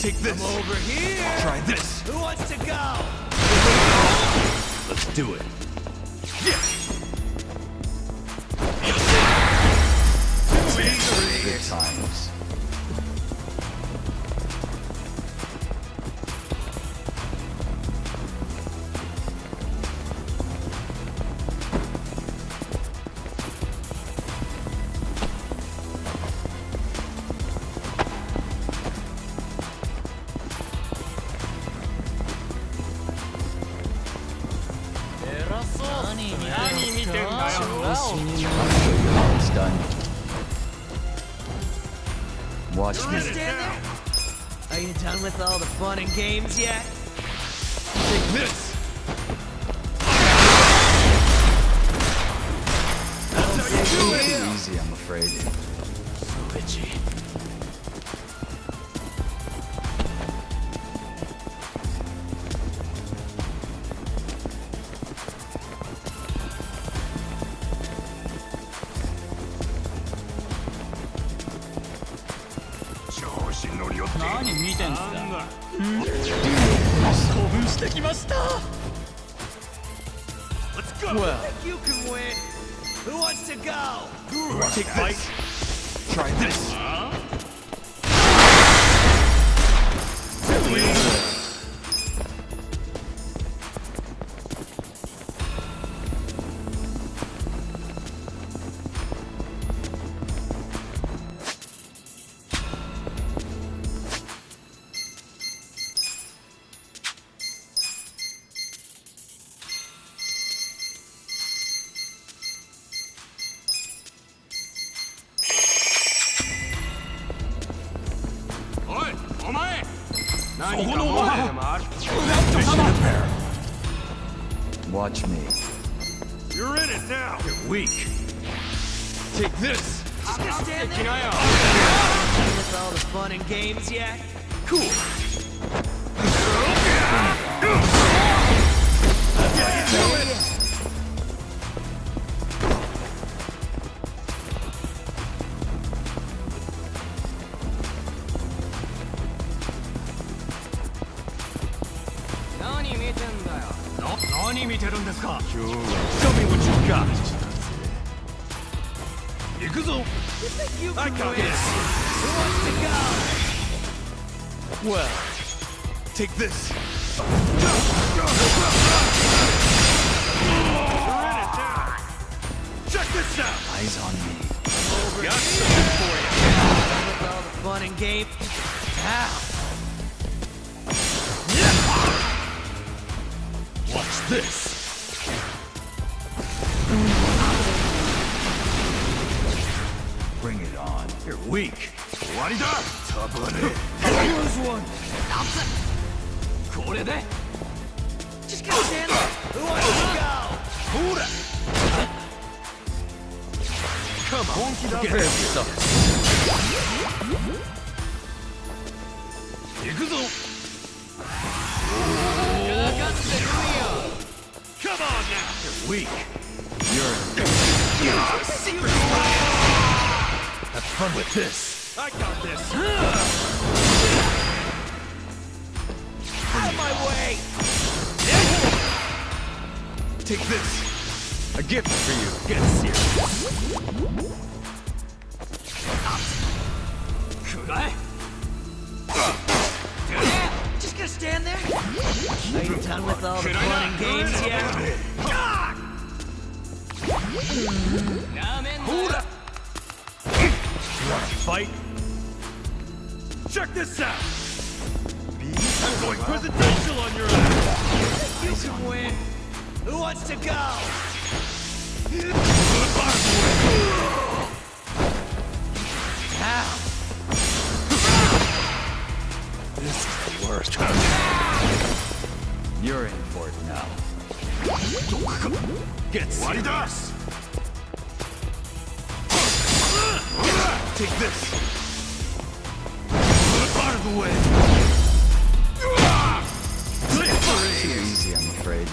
Take this. I'm over here. Try this. Who wants to go? Let's do it. Good times. Watch Just me. gonna stand there? Are you done with all the fun and games yet? Take this! That's how you do Too it! easy, I'm afraid. So itchy. Let's go! Well, I think you can win. Who wants to go? Take this! Try this! Watch me. You're in it now! You're weak. Take this! Just gonna stand there? Done with all the fun and games yet? Cool. What are you doing? Show me what you got. You think you I can got win? this. Who wants to go? Well, take this. You're in it now. Check this out. Eyes on me. Got something for you. Done with all the fun and games? Ow! Watch this. Bring it on. You're weak. Warida. Lose one. Just gonna stand there. Who wants to go? Come on. Prepare yourself. Come on now. You're weak. Have fun with this. I got this. Out of my way! Take this. A gift for you. Get serious. Just gonna stand there? Are you done with all the fun and games yet? Hold up. You wanna fight? Check this out. I'm going presidential on your ass. You can win. Who wants to go? Ow! This is the worst. You're in for it now. Get serious. Take this. Out of the way. Too easy, I'm afraid.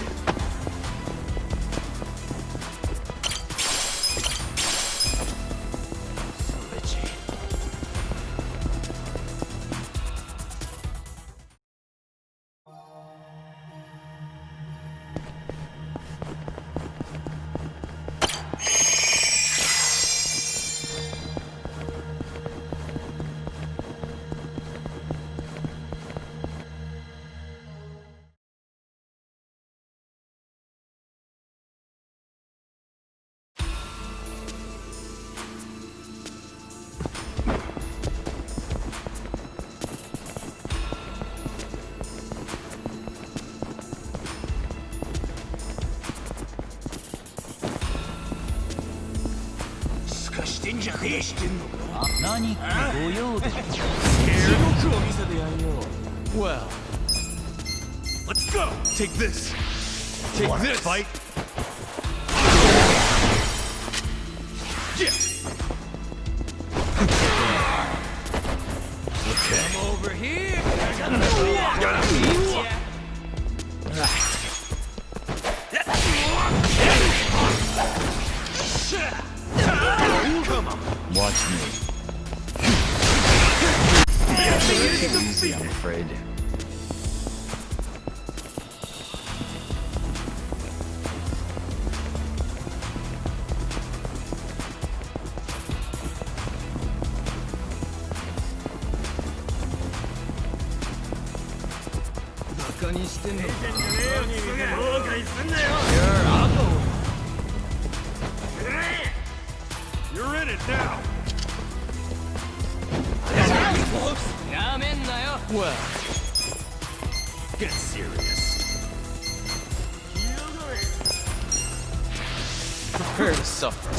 Well, Let's go! Take this! Take this! Fight! Yeah! I'm over here. Come on! Watch me. Easy, I'm afraid. Sure, I'll go. You're in it now! Well, Get serious. prepare to suffer.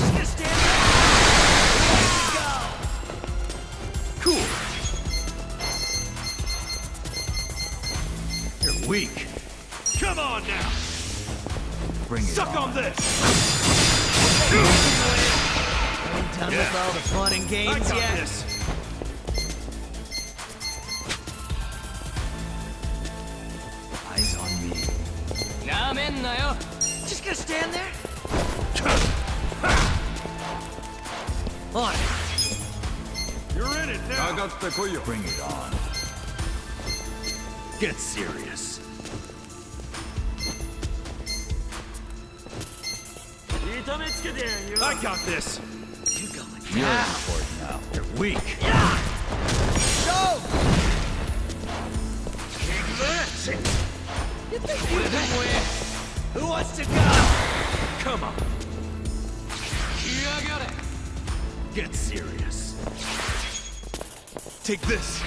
Cool. You're weak. Come on now! Bring it Suck on this! Ain't done with all the fun and I games got yet. this! Eyes on me. Just gonna stand there? On it. You're in it now! Bring it on. Get serious. I got this! You going You're down. in for it now. You're weak. Go! You think you can win? Who wants to go? Come on! You got it. Get serious. Take this!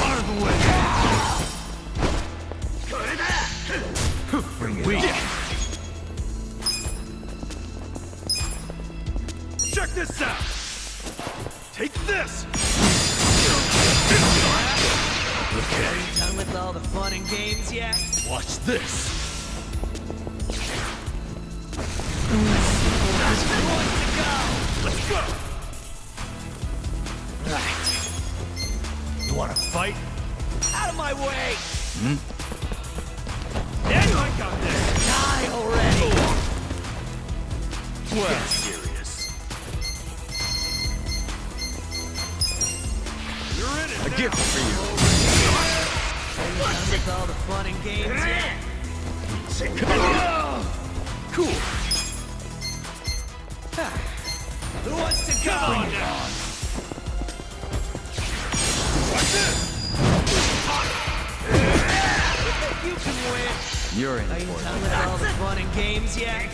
Out of the way! Bring it Weak. on. Check this out! Take this! Okay, Done with all the fun and games yet? watch this! Who wants to go? Let's go! Right. You wanna fight? Out of my way! Yeah, I got this! Die already! Get serious. You're in it now. A gift for you. Done with all the fun and games yet? Cool. Who wants to go? Come on now. Watch this! You can win. You're in Are you for done it. with all the fun and games yet?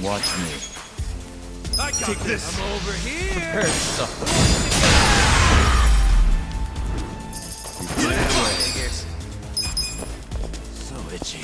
Watch me. I got Take this. I'm over here. Prepare to suffer. So itchy.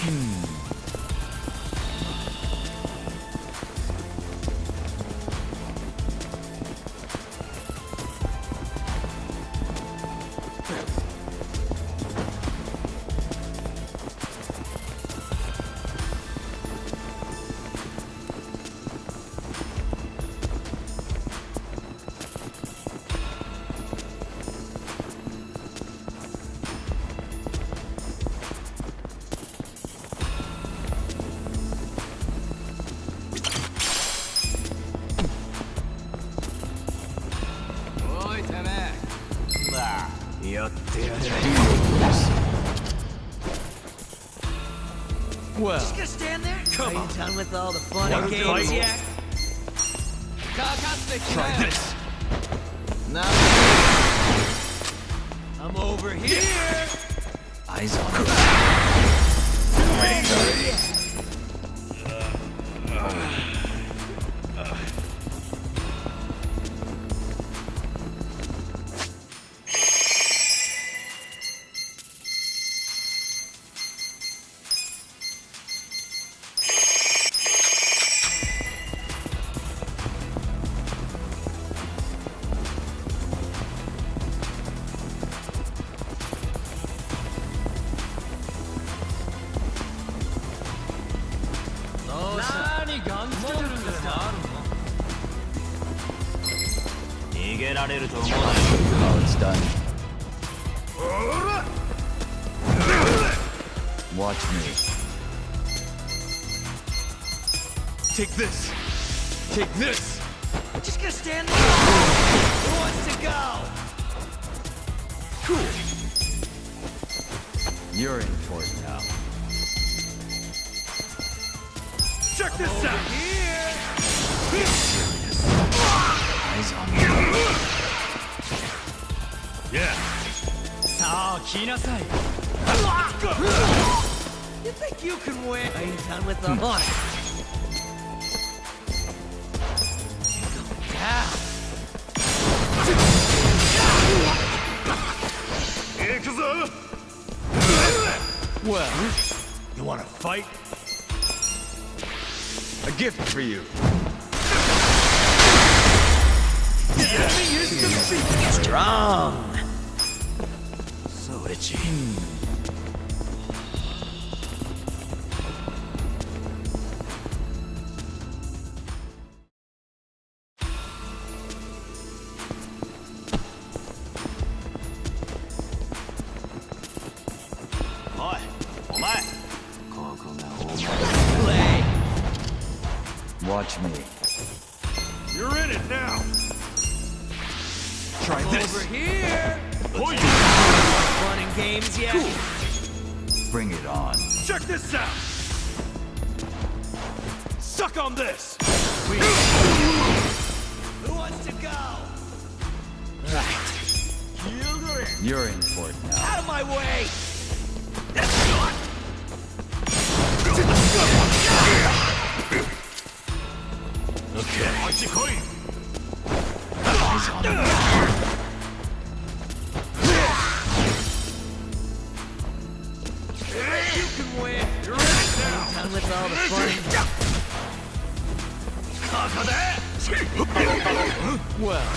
Well, just gonna stand there? Come on. Are you done with all the fun and games yet? Try this. No. I'm over here. Eyes on me. Oh, it's done. Watch me. Take this. Take this. Just gonna stand there. Who wants to go? Cool. You're in for it now. Check this out. Here. Eyes on me. Yeah. Let's go. You think you can win? I ain't done with the hunt. Well, you want to fight? a gift for you. Strong. So itchy. Watch me. You're in it now. Try this. Over here. Boy, Fun and games yet? Cool. Bring it on. check this out. Suck on this. Who wants to go? Right. You're in for it now. Out of my way. Okay. Eyes on me. You can win. You're in it now. Done with all the fun. Well,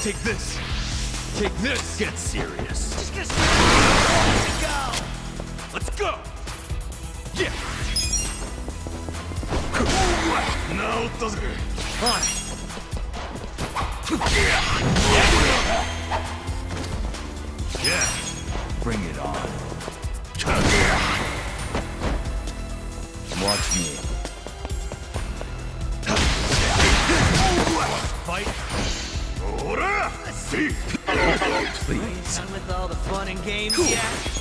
Take this. Take this. Get serious. Just gonna go. Let's go. Yeah. Now it doesn't. On. Yeah. Bring it on. Watch me. Fight. Ora! See. Please. Done with all the fun and games yet?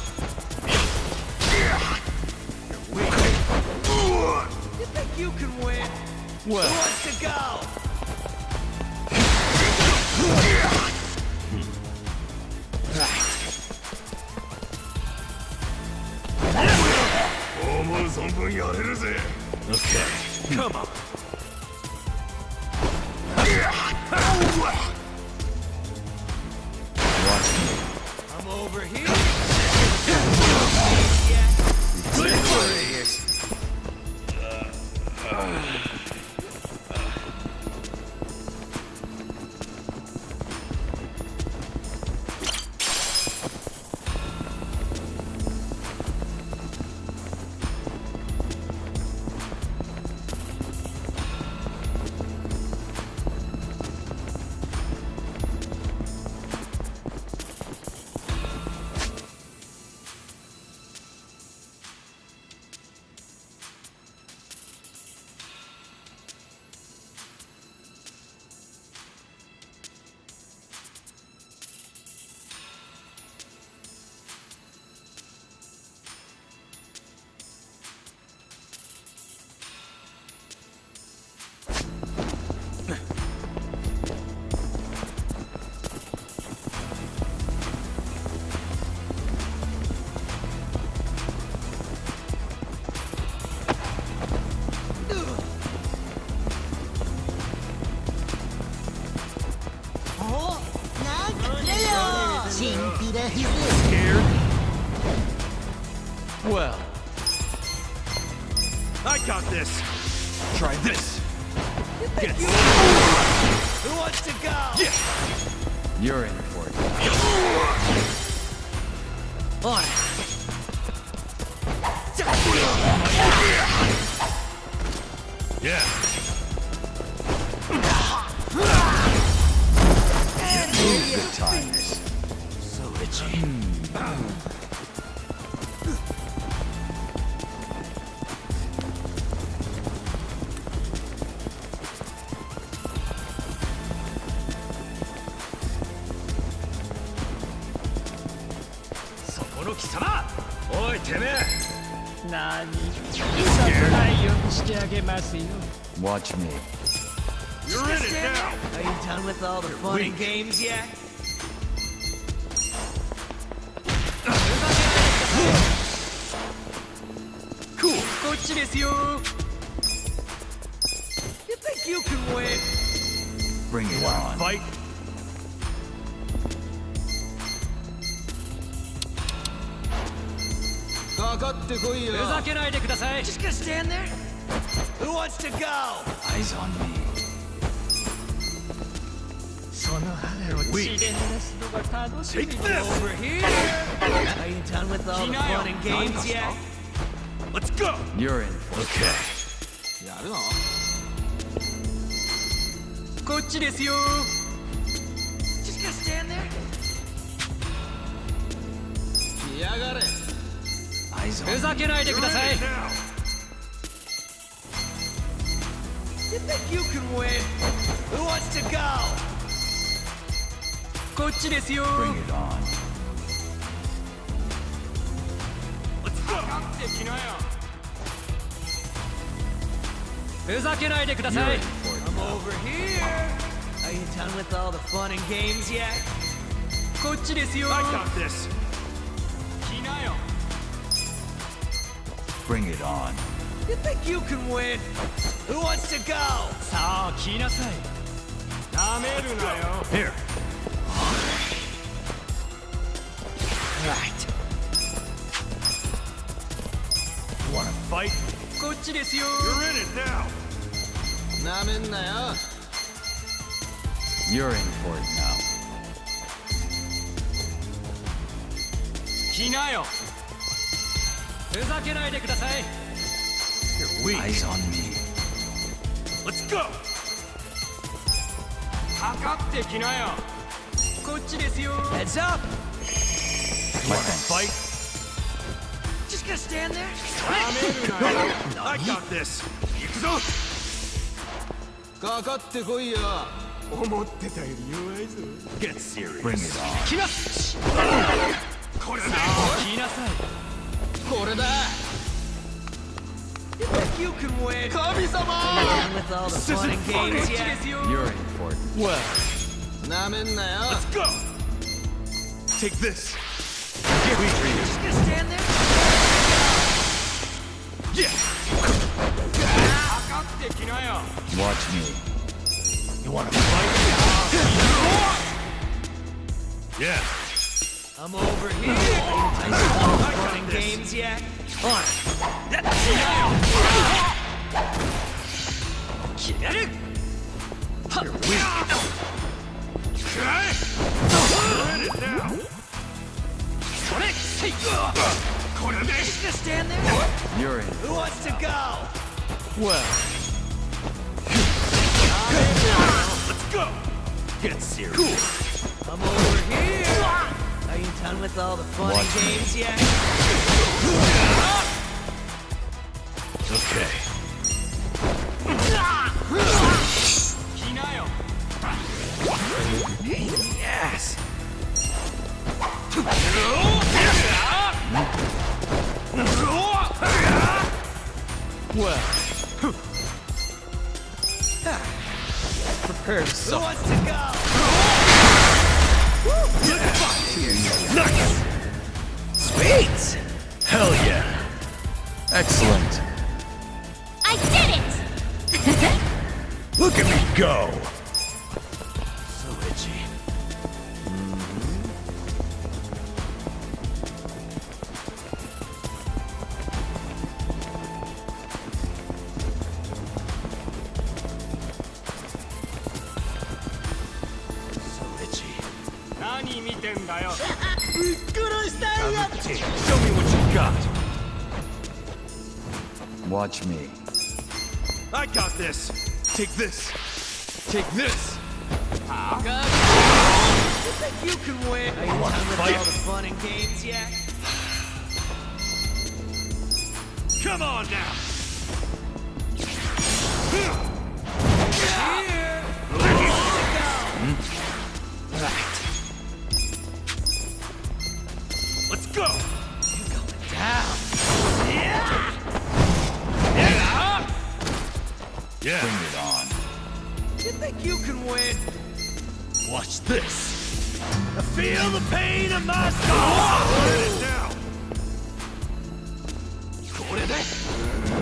You think you can win? well. Who wants to go? Okay. Come on. Watch me. I'm over here. Scared? Well, I got this. Try this. Get Who wants to go? Yeah. You're in for it. On. Yeah. times. So itchy. Watch me. You're in it now! Are you done with all the fun and games yet? Cool. You think you can win? Bring it on. Fight? Just gonna stand there? Who wants to go? Eyes on me. Weak. Take this! Over here! Are you done with all the fun and games yet? Let's go! You're in for it. Okay. Just gonna stand there? Eyes on me. You're in it now! You think you can win? Who wants to go? Bring it on. Let's go! You're in for it. I'm over here! Are you done with all the fun and games yet? I got this! Bring it on. You think you can win? Who wants to go? Here! Right. You wanna fight? You're in it now! You're in for it now. You're weak! Eyes on me. Let's go! Heads up! My thanks. Fight? Just gonna stand there? I got this! Ikuzo! Get serious. Bring it on. You think you can win? Are you done with all the fun and games yet? You're in for it. Well. Let's go! Take this! Get me! Just gonna stand there? Yeah! Watch me. You wanna fight? Yeah! I'm over here. Are you done with all the fun and games yet? On it. You're weak! You're in it now! Just gonna stand there? You're in. Who wants to go? Well... Let's go! Get serious! I'm over here. Are you done with all the fun and games yet? Okay. Yes. Well... Prepare to suffer. Who wants to go? Nice! Sweet! Hell yeah! Excellent. I did it! Look at me go! So itchy. Show me what you got! Watch me. I got this! Take this! Take this! You think you can win? Are you done with all the fun and games yet? Come on now! Here! Let's go! You're going down. Yeah. Bring it on. You think you can win? Watch this! I feel the pain in my soul! What is it now?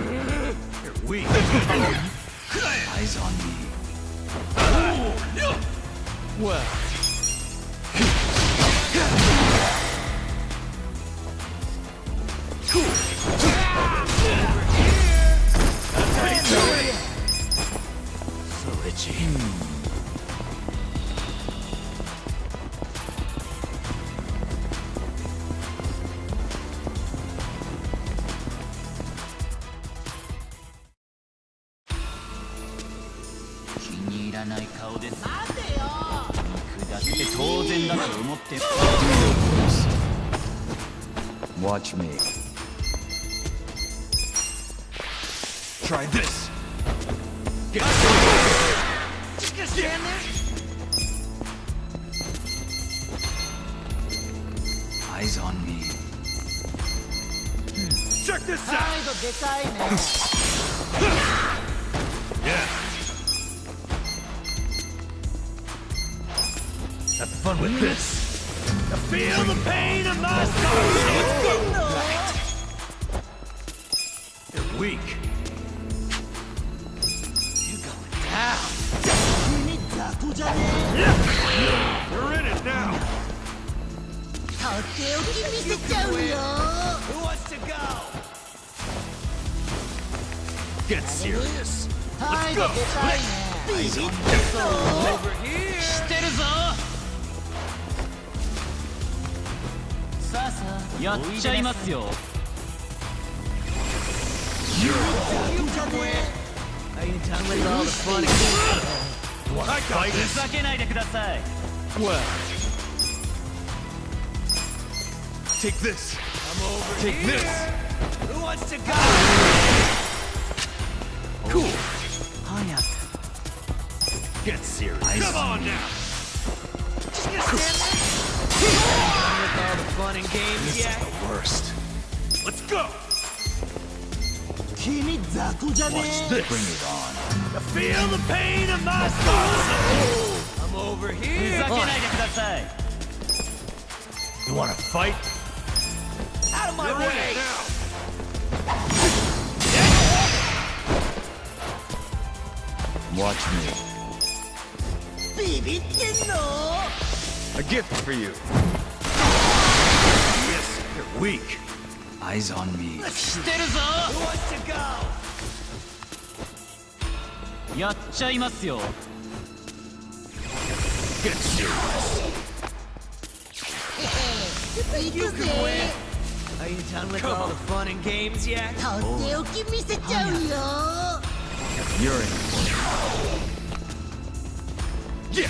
You're weak. Eyes on me. Well. Watch me. Try this! Just gonna stand there? Eyes on me. Check this out! Yeah. Have fun with this. I feel the pain in my soul. Let's go. You're weak. You're going down. You're in it now. Who wants to go? Get serious. Let's go. Over here. やっちゃいますよ。You can win. Are you done with all the fun and games? I got this. ふざけないでください。Well. Take this. I'm over Take here. this. Who wants to go? Cool. 早く。 Get serious. Come on now. Just gonna stand there? Done with all the fun and games This yet? is the worst. Let's go. Watch this. Bring it on. I feel the pain in my soul. I'm over here. ふざけないでください. You wanna fight? Out of my You're in way. it now. Watch me. A gift for you. Yes, you're weak. Eyes on me. Who wants to go? やっちゃいますよ。 Get serious. You can win. Are you done with all the fun and games yet? You're in. Yeah.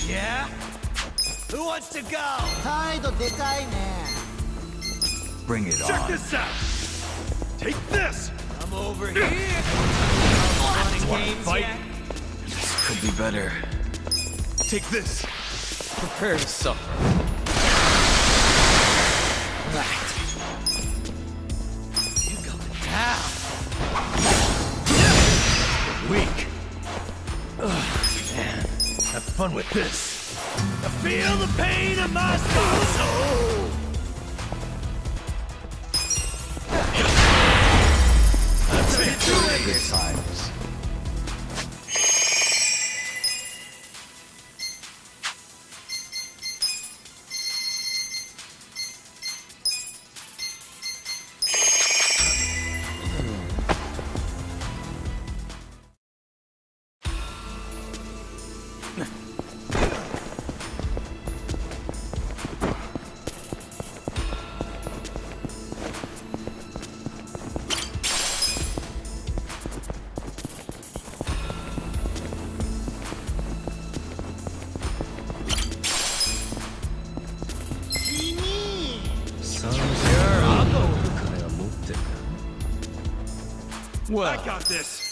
Yeah? Who wants to go? Bring it Check on. this out. Take this. I'm over here. Fun and Wanna games fight? yet? This could be better. Take this. Prepare to suffer. Right. You're going down. Weak. Ugh, man. Have fun with this. I feel the pain in my soul. Good times. Well, I got this.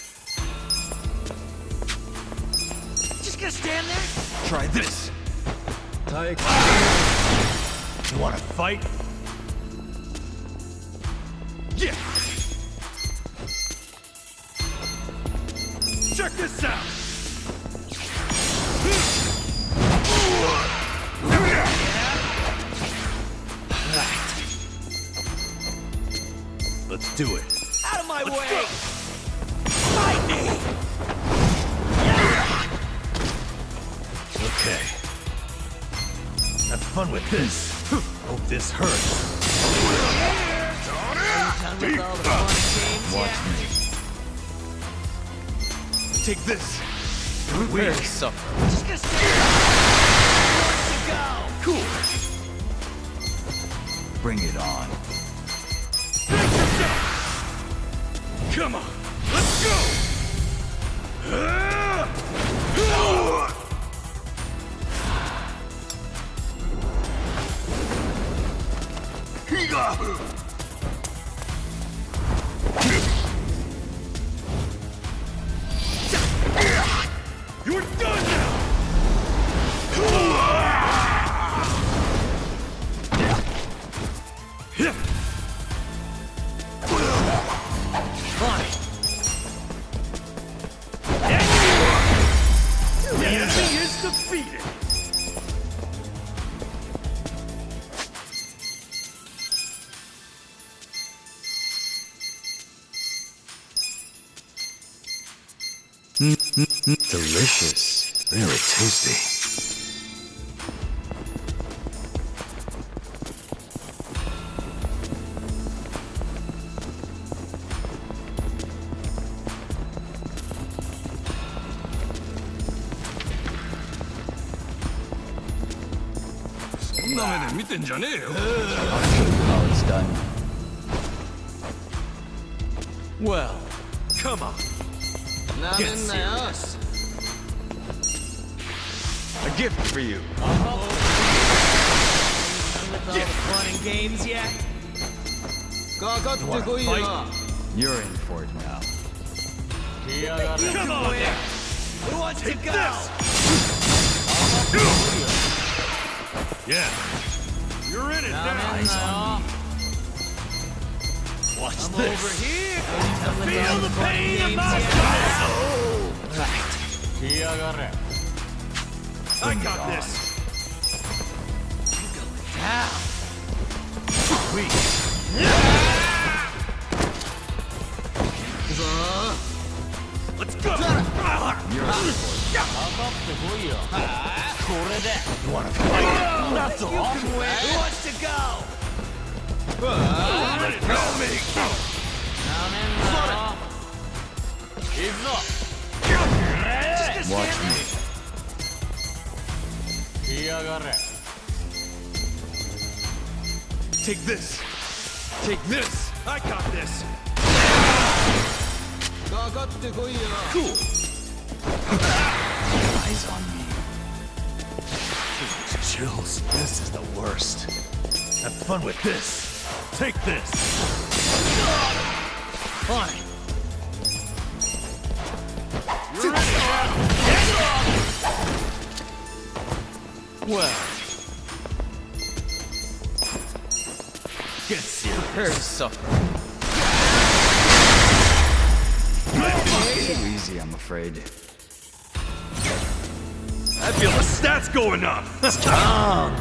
just gonna stand there? Try this. You wanna fight? Yeah. Check this out. Let's do it. Out of my way! Fight me! Okay. Have fun with this. Hope this hurts. Done with all the fun games Watch yet? me. Take this. Prepare to suffer. Just gonna stand there. Who wants to go? Cool. Bring it on. Come on. Let's go. You're done now. Fine. The enemy is defeated. Delicious. Very tasty. I'll show you how it's done. Well, Come on. get serious. A gift for you. Done with all the fun and games yet? You're in for it now. Come on there. Who wants to go? Yeah. You're in it now. Eyes on me. Watch I'm this. over here. Feel the pain of my soul. Right. I got this. Down. Let's go. You're in for it. You wanna fight? That's all. Who wants to go? Watch me. Take this. Take this. I got this. Cool. Eyes on me. Chills. This is the worst. Have fun with this. Take this. Fine. Well, Get serious. Prepare to suffer. Too easy, I'm afraid. I feel the stats going up. Strong.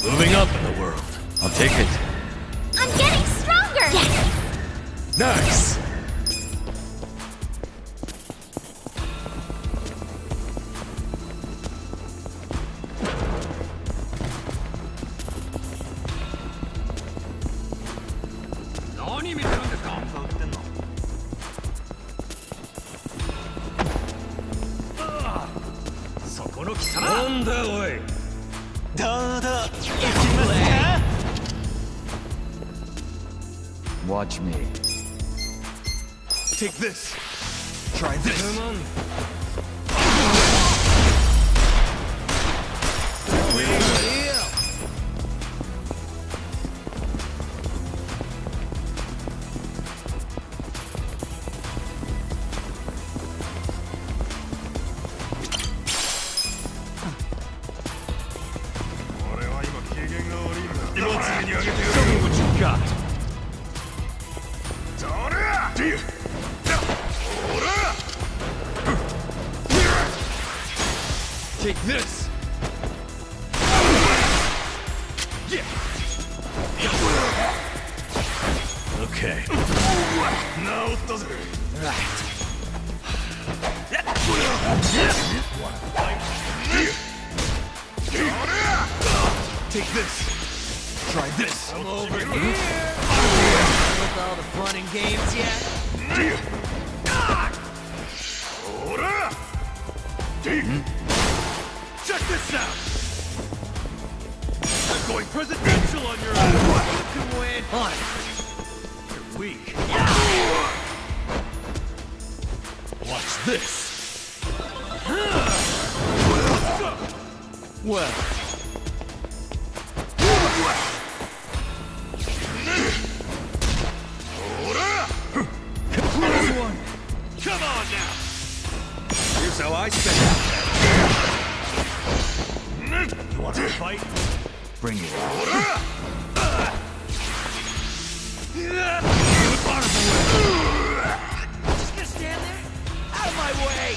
Moving up in the world. I'll take it. I'm getting stronger! Yes! Nice. Watch me. Take this. Try this. Take this! Okay. No, it doesn't. Take this! Try this! I'm over here! With all the fun and games yet? Check this out! I'm going presidential on your ass! You can win! On it! You're weak. Watch this! Well... Come on now! Here's how I spend it. You want to fight? Bring it on. Just gonna stand there? Out of my way!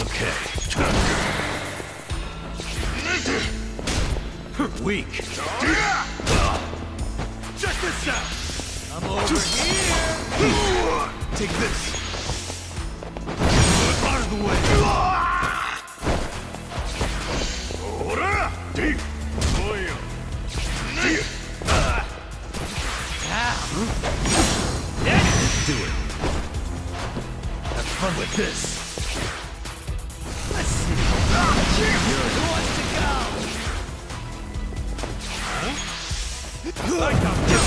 Okay. Weak. Check this out! I'm over here! Take this! Out of the way! Do it. Have fun with this! Let's see! Who wants to go? Huh? I got this!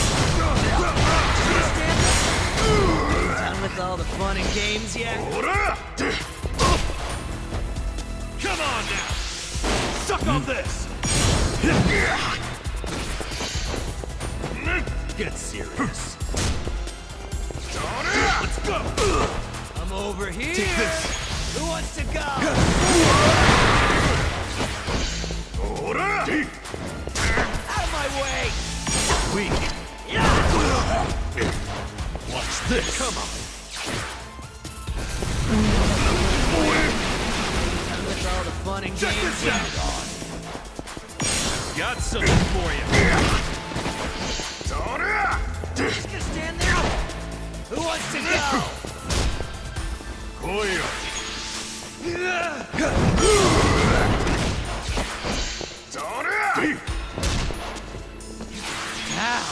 Done with all the fun and games yet? Come on now! Suck on this! Get serious. Let's go! I'm over here! Take this! Who wants to go? Out of my way! Weak. Watch this! Come on! Done with all the fun and Check games this out. Got something for you! Just gonna stand there? Who wants to go? Koyo. Now!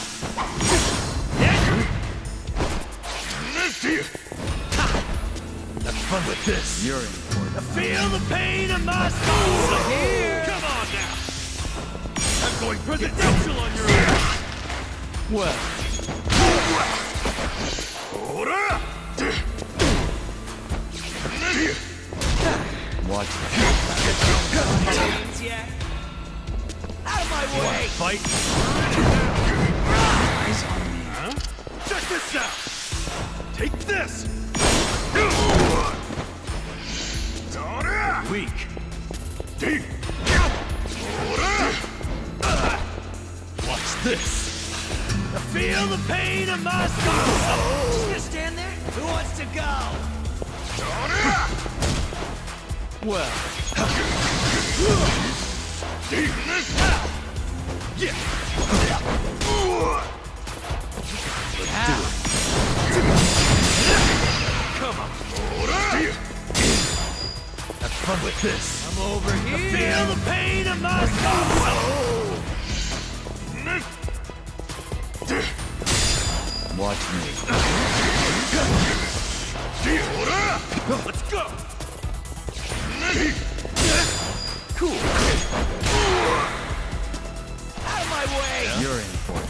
Have fun with this. You're in for it. Feel the pain in my soul! Here! Come on now! I'm going presidential on your ass! Well... Watch it. Games yet? Out of my way! Fight. Eyes on me. Huh? Check this out! Take this! Weak. Watch this! Feel the pain in my soul! Just gonna stand there? Who wants to go? Well... Yeah! Let's do it! Come on! Have fun with this. I'm over here! Feel the pain in my soul! Watch me. Let's go! Cool! Out of my way! You're in for it.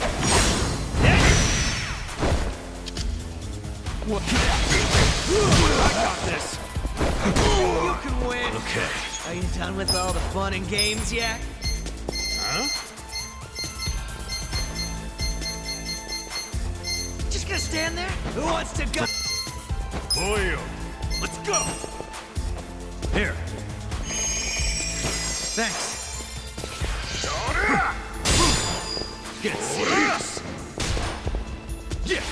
What? I got this! You can win! Okay. Are you done with all the fun and games yet? Huh? Just gonna stand there? Who wants to go? Koyo. Let's go! Here. Thanks. Get serious. Yeah.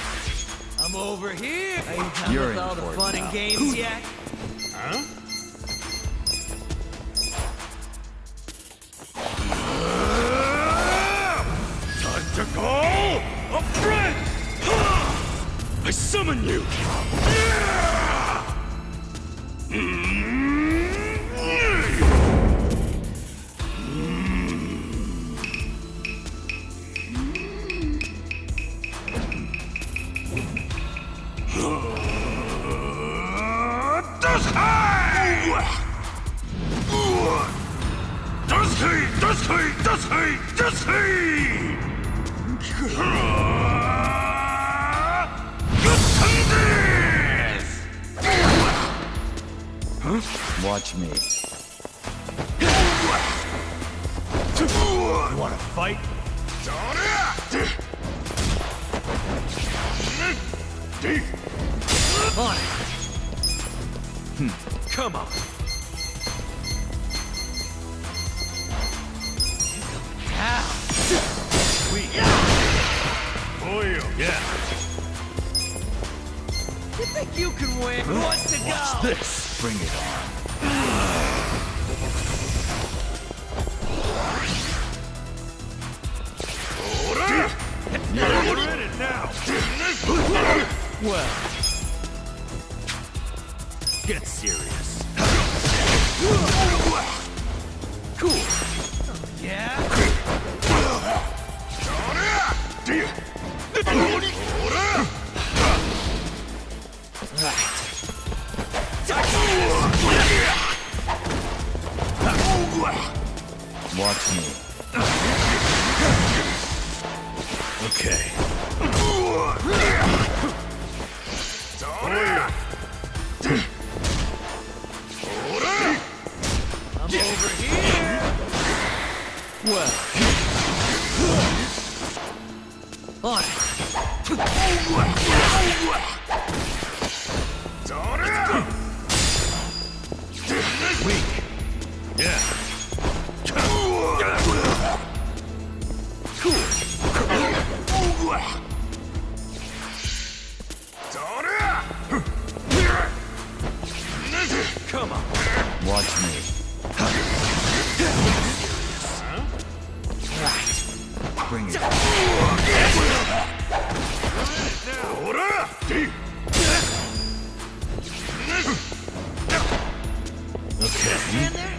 I'm over here. Are you done You're with in all the for it fun now. and games yet? Time to go! A friend! I summon you! Watch me. You wanna fight? On it. Come on. Down. Sweet. Oil. Yeah. You think you can win? Who wants to go? Watch this. Bring it on. You're in it now. Well, get serious. Cool. Yeah. Watch me. Okay. I'm over here. Well. On it. Weak. Yeah. Cool. Come on. Watch me. Right. Bring it. Okay. Stand there?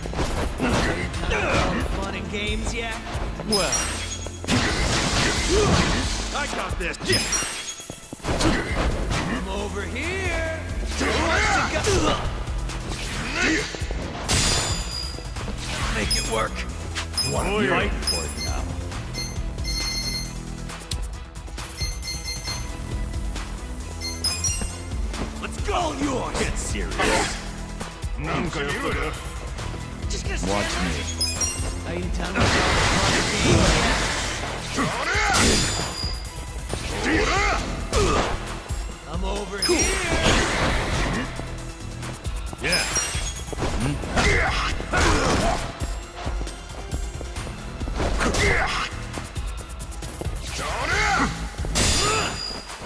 Fun and games yet? Well. I got this. I'm over here. Make it work. You want to fight for it now? Let's go, yours. Get serious. Just gonna stand Watch me. Are you telling me fun and games yet? I'm over here. Yeah.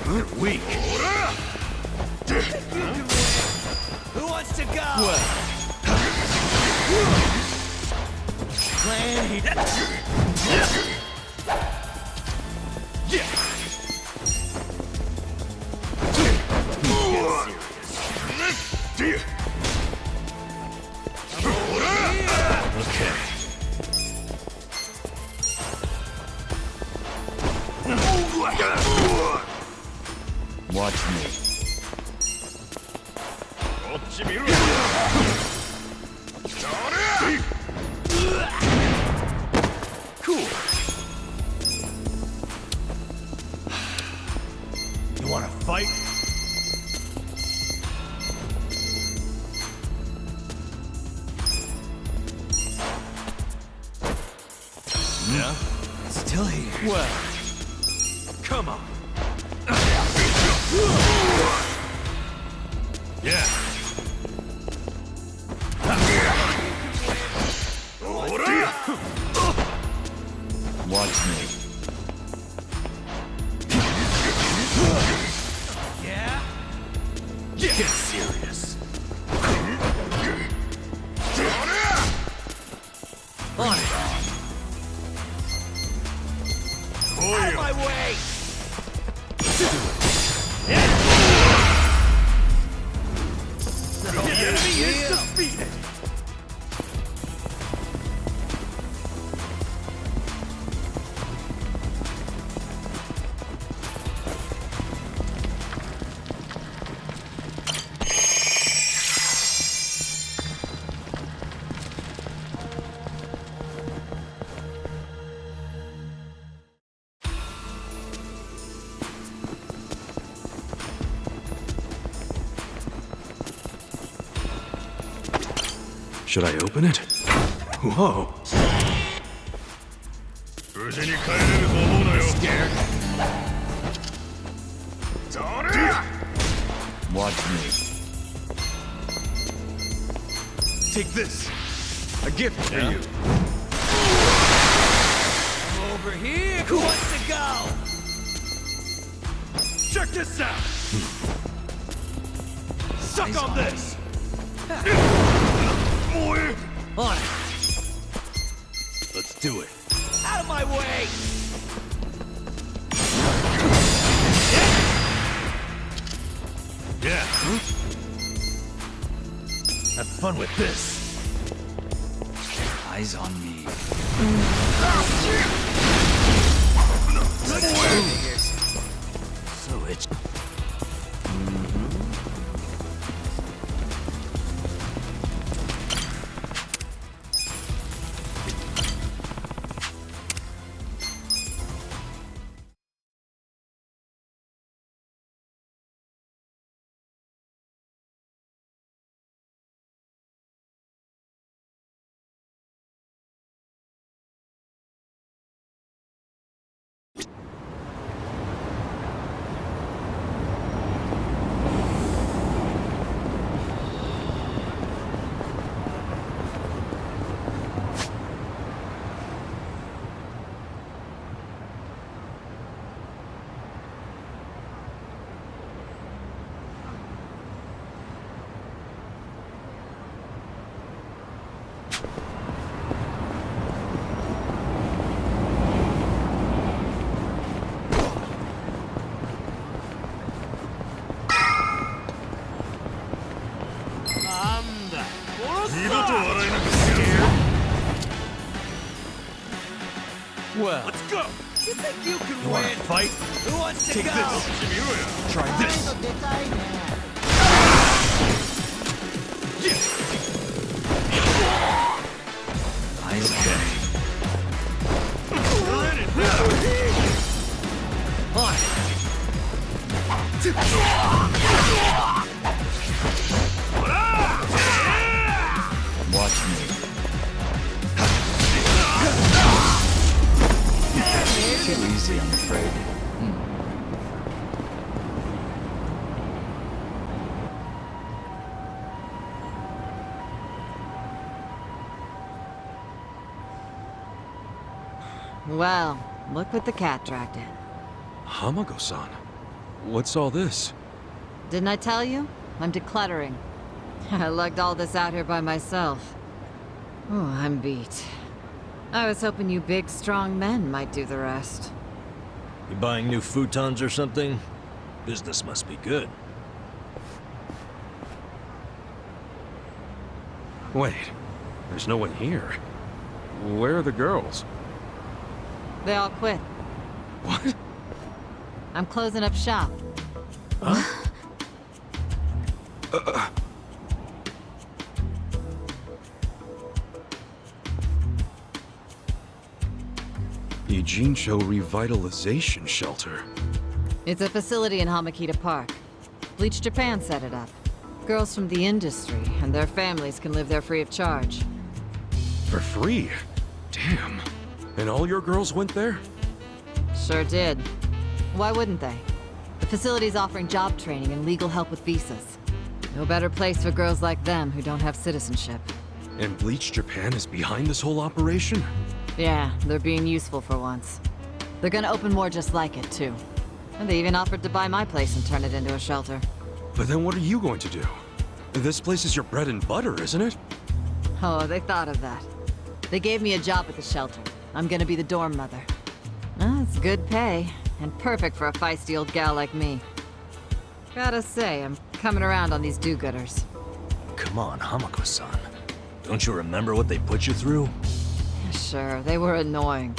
You're weak. Who wants to go? Well. Plan here. Yeah. Okay. Watch me. Cool. You wanna fight? Yeah? Still here. Well, come on. Yeah. Watch me. Yeah? Get serious. Should I open it? Whoa. Scared? Watch me. Take this. A gift for you. Over here! Who wants to go? Check this out. Suck on this. On it! Let's do it. Out of my way! Yeah. Have fun with this. Eyes on me. So itchy. Well, Let's go. you think you can You win? wanna fight? Who wants to Take go? this. Try this. Eyes on me. On Watch me. Too easy, I'm afraid. Well, look what the cat dragged in. Hamako-san, what's all this? Didn't I tell you? I'm decluttering. I lugged all this out here by myself. Oh, I'm beat. I was hoping you big, strong men might do the rest. You buying new futons or something? Business must be good. Wait, there's no one here. Where are the girls? They all quit. What? I'm closing up shop. Eugene-cho Revitalization Shelter. It's a facility in Hamakita Park. Bleach Japan set it up. Girls from the industry and their families can live there free of charge. For free? Damn. And all your girls went there? Sure did. Why wouldn't they? The facility's offering job training and legal help with visas. No better place for girls like them who don't have citizenship. And Bleach Japan is behind this whole operation? Yeah, they're being useful for once. They're gonna open more just like it, too. And they even offered to buy my place and turn it into a shelter. But then what are you going to do? This place is your bread and butter, isn't it? Oh, they thought of that. They gave me a job at the shelter. I'm gonna be the dorm mother. It's good pay, and perfect for a feisty old gal like me. Gotta say, I'm coming around on these do-gooders. Come on, Hamako-san. Don't you remember what they put you through? Sure, they were annoying.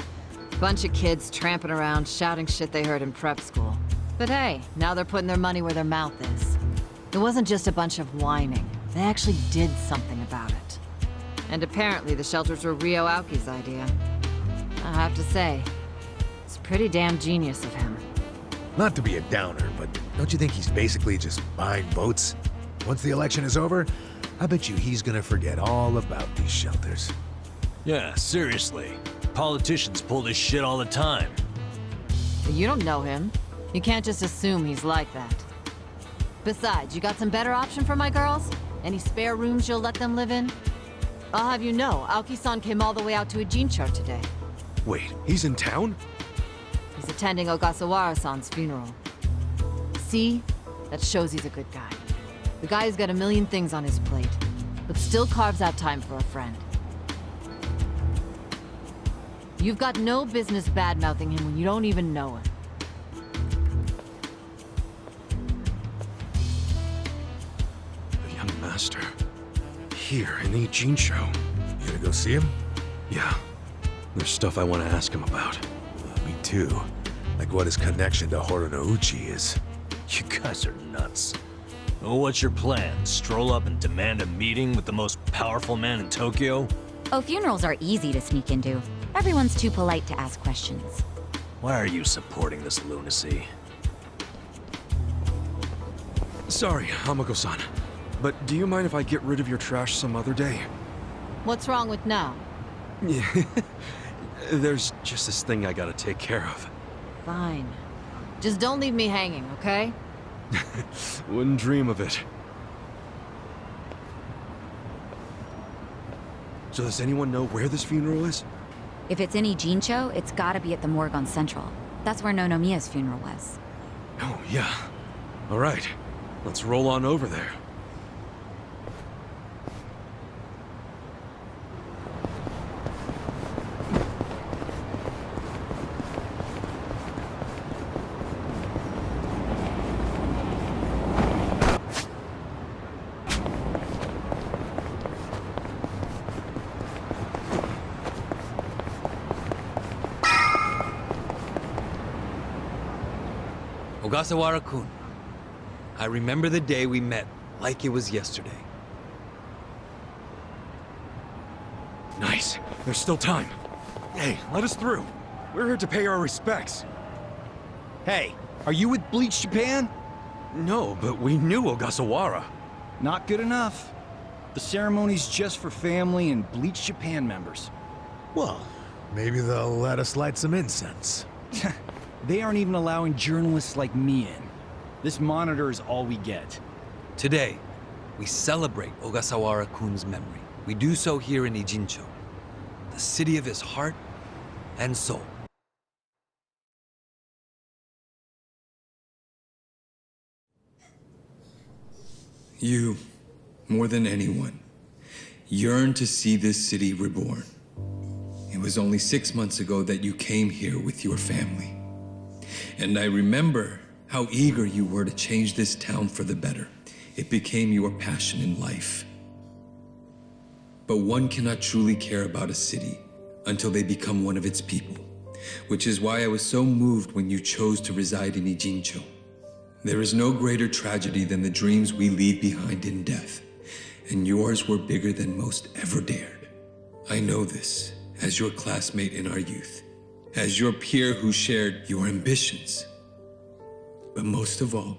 Bunch of kids tramping around, shouting shit they heard in prep school. But hey, now they're putting their money where their mouth is. It wasn't just a bunch of whining. They actually did something about it. And apparently the shelters were Ryo Aoki's idea. I have to say, it's pretty damn genius of him. Not to be a downer, but don't you think he's basically just buying votes? Once the election is over, I bet you he's gonna forget all about these shelters. Yeah, seriously. Politicians pull this shit all the time. But you don't know him. You can't just assume he's like that. Besides, you got some better option for my girls? Any spare rooms you'll let them live in? I'll have you know, Aoki-san came all the way out to Ijincho today. Wait, he's in town? He's attending Ogasawara-san's funeral. See? That shows he's a good guy. The guy's got a million things on his plate, but still carves out time for a friend. You've got no business bad-mouthing him when you don't even know him. The young master. Here in Ijincho. You gonna go see him? Yeah. There's stuff I want to ask him about. Me too. Like what his connection to Horonouchi is. You guys are nuts. Well, what's your plan? Stroll up and demand a meeting with the most powerful man in Tokyo? Oh, funerals are easy to sneak into. Everyone's too polite to ask questions. Why are you supporting this lunacy? Sorry, Hamako-san. But do you mind if I get rid of your trash some other day? What's wrong with now? Yeah. There's just this thing I gotta take care of. Fine. Just don't leave me hanging, okay? Wouldn't dream of it. So does anyone know where this funeral is? If it's in Ijincho, it's gotta be at the morgue on Central. That's where Nonomiya's funeral was. Oh, yeah. All right. Let's roll on over there. Ogasawara-kun, I remember the day we met like it was yesterday. Nice. There's still time. Hey, let us through. We're here to pay our respects. Hey, are you with Bleach Japan? No, but we knew Ogasawara. Not good enough. The ceremony's just for family and Bleach Japan members. Well, maybe they'll let us light some incense. They aren't even allowing journalists like me in. This monitor is all we get. Today, we celebrate Ogasawara-kun's memory. We do so here in Ijincho, the city of his heart and soul. You, more than anyone, yearn to see this city reborn. It was only 6 months ago that you came here with your family. And I remember how eager you were to change this town for the better. It became your passion in life. But one cannot truly care about a city until they become one of its people, which is why I was so moved when you chose to reside in Ijincho. There is no greater tragedy than the dreams we leave behind in death, and yours were bigger than most ever dared. I know this as your classmate in our youth, as your peer who shared your ambitions. But most of all,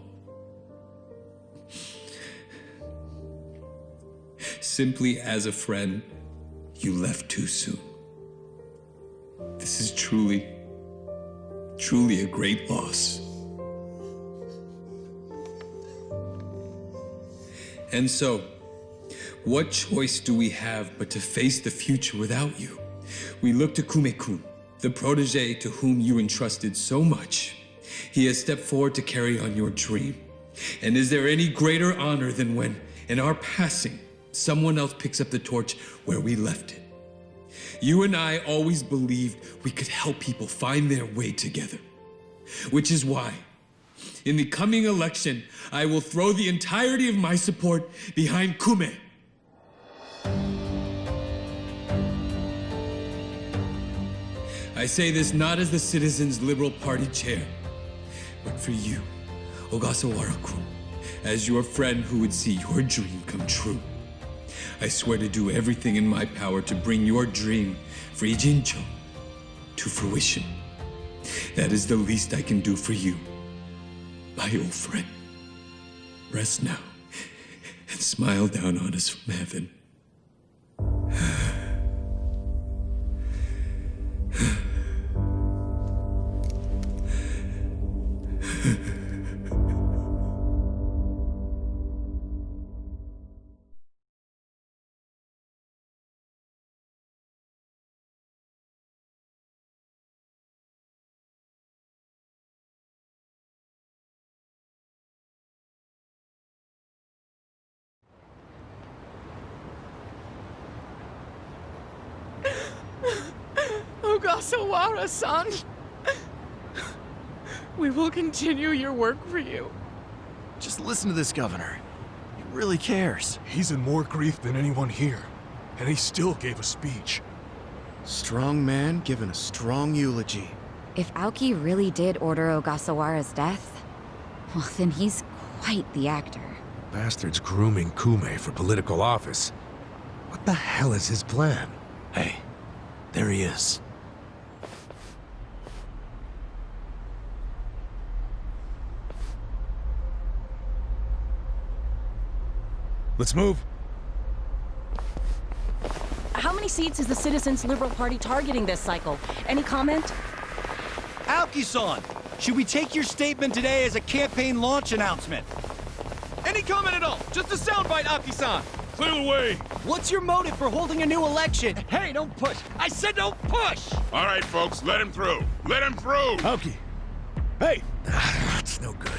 simply as a friend, you left too soon. This is truly, truly a great loss. And so, what choice do we have but to face the future without you? We look to Kume-kun, the protege to whom you entrusted so much. He has stepped forward to carry on your dream. And is there any greater honor than when, in our passing, someone else picks up the torch where we left it? You and I always believed we could help people find their way together. Which is why, in the coming election, I will throw the entirety of my support behind Kume. I say this not as the Citizens Liberal Party chair, but for you, Ogasawara-kun, as your friend who would see your dream come true. I swear to do everything in my power to bring your dream for Ijincho to fruition. That is the least I can do for you, my old friend. Rest now, and smile down on us from heaven. Ogasawara-san, we will continue your work for you. Just listen to this governor. He really cares. He's in more grief than anyone here, and he still gave a speech. Strong man giving a strong eulogy. If Aoki really did order Ogasawara's death, well, then he's quite the actor. Bastard's grooming Kume for political office. What the hell is his plan? Hey, there he is. Let's move. How many seats is the Citizens Liberal Party targeting this cycle? Any comment? Aoki-san, should we take your statement today as a campaign launch announcement? Any comment at all? Just a soundbite, Aoki-san. Clear the way. What's your motive for holding a new election? Hey, don't push. I said don't push! All right, folks, let him through. Let him through! Aoki! Hey! That's no good.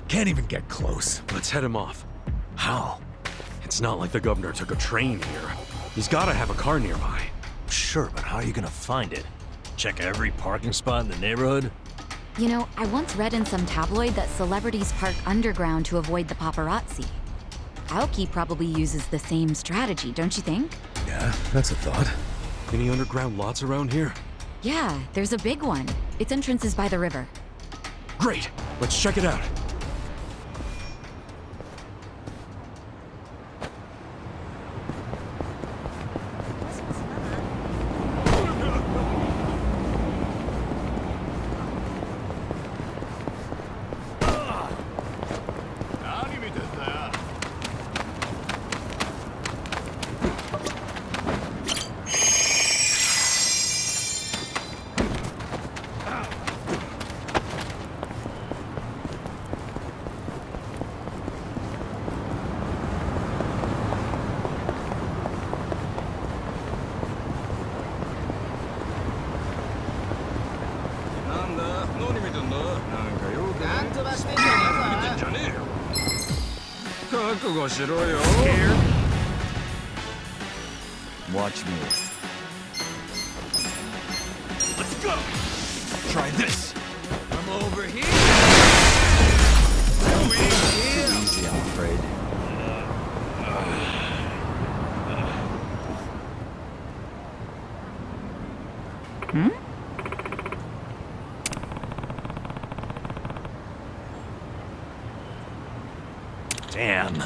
Can't even get close. Let's head him off. How? It's not like the governor took a train here. He's gotta have a car nearby. Sure, but how are you gonna find it? Check every parking spot in the neighborhood? You know, I once read in some tabloid that celebrities park underground to avoid the paparazzi. Aoki probably uses the same strategy, don't you think? Yeah, that's a thought. Any underground lots around here? Yeah, there's a big one. Its entrance is by the river. Great! Let's check it out. Watch me. Let's go! Try this. I'm over here. Easy, I'm afraid. Damn.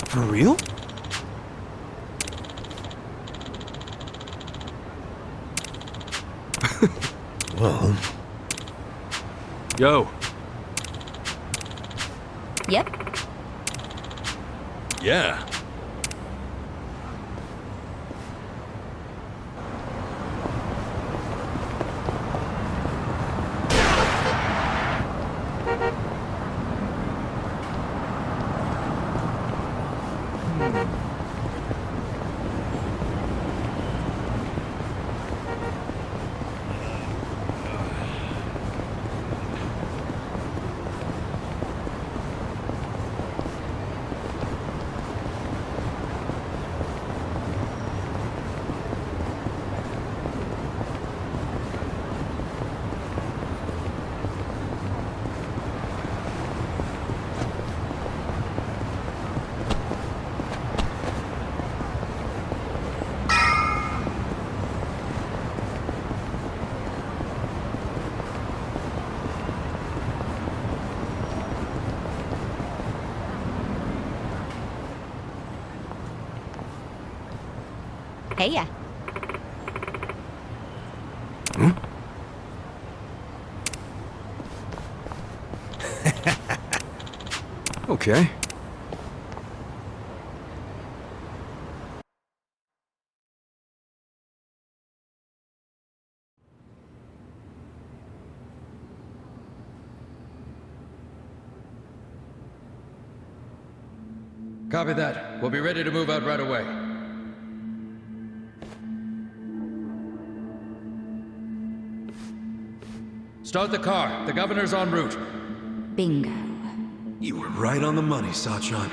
For real? Well... Yo. Yep. Yeah. Hey, yeah. Okay. Copy that. We'll be ready to move out right away. Start the car. The governor's en route. Bingo. You were right on the money, Sachan.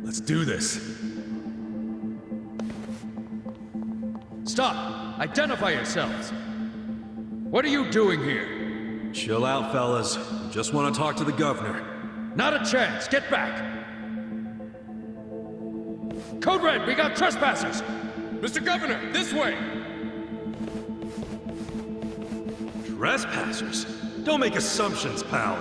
Let's do this. Stop! Identify yourselves! What are you doing here? Chill out, fellas. Just want to talk to the governor. Not a chance! Get back! Code Red, we got trespassers! Mr. Governor, this way! Trespassers? Don't make assumptions, pal.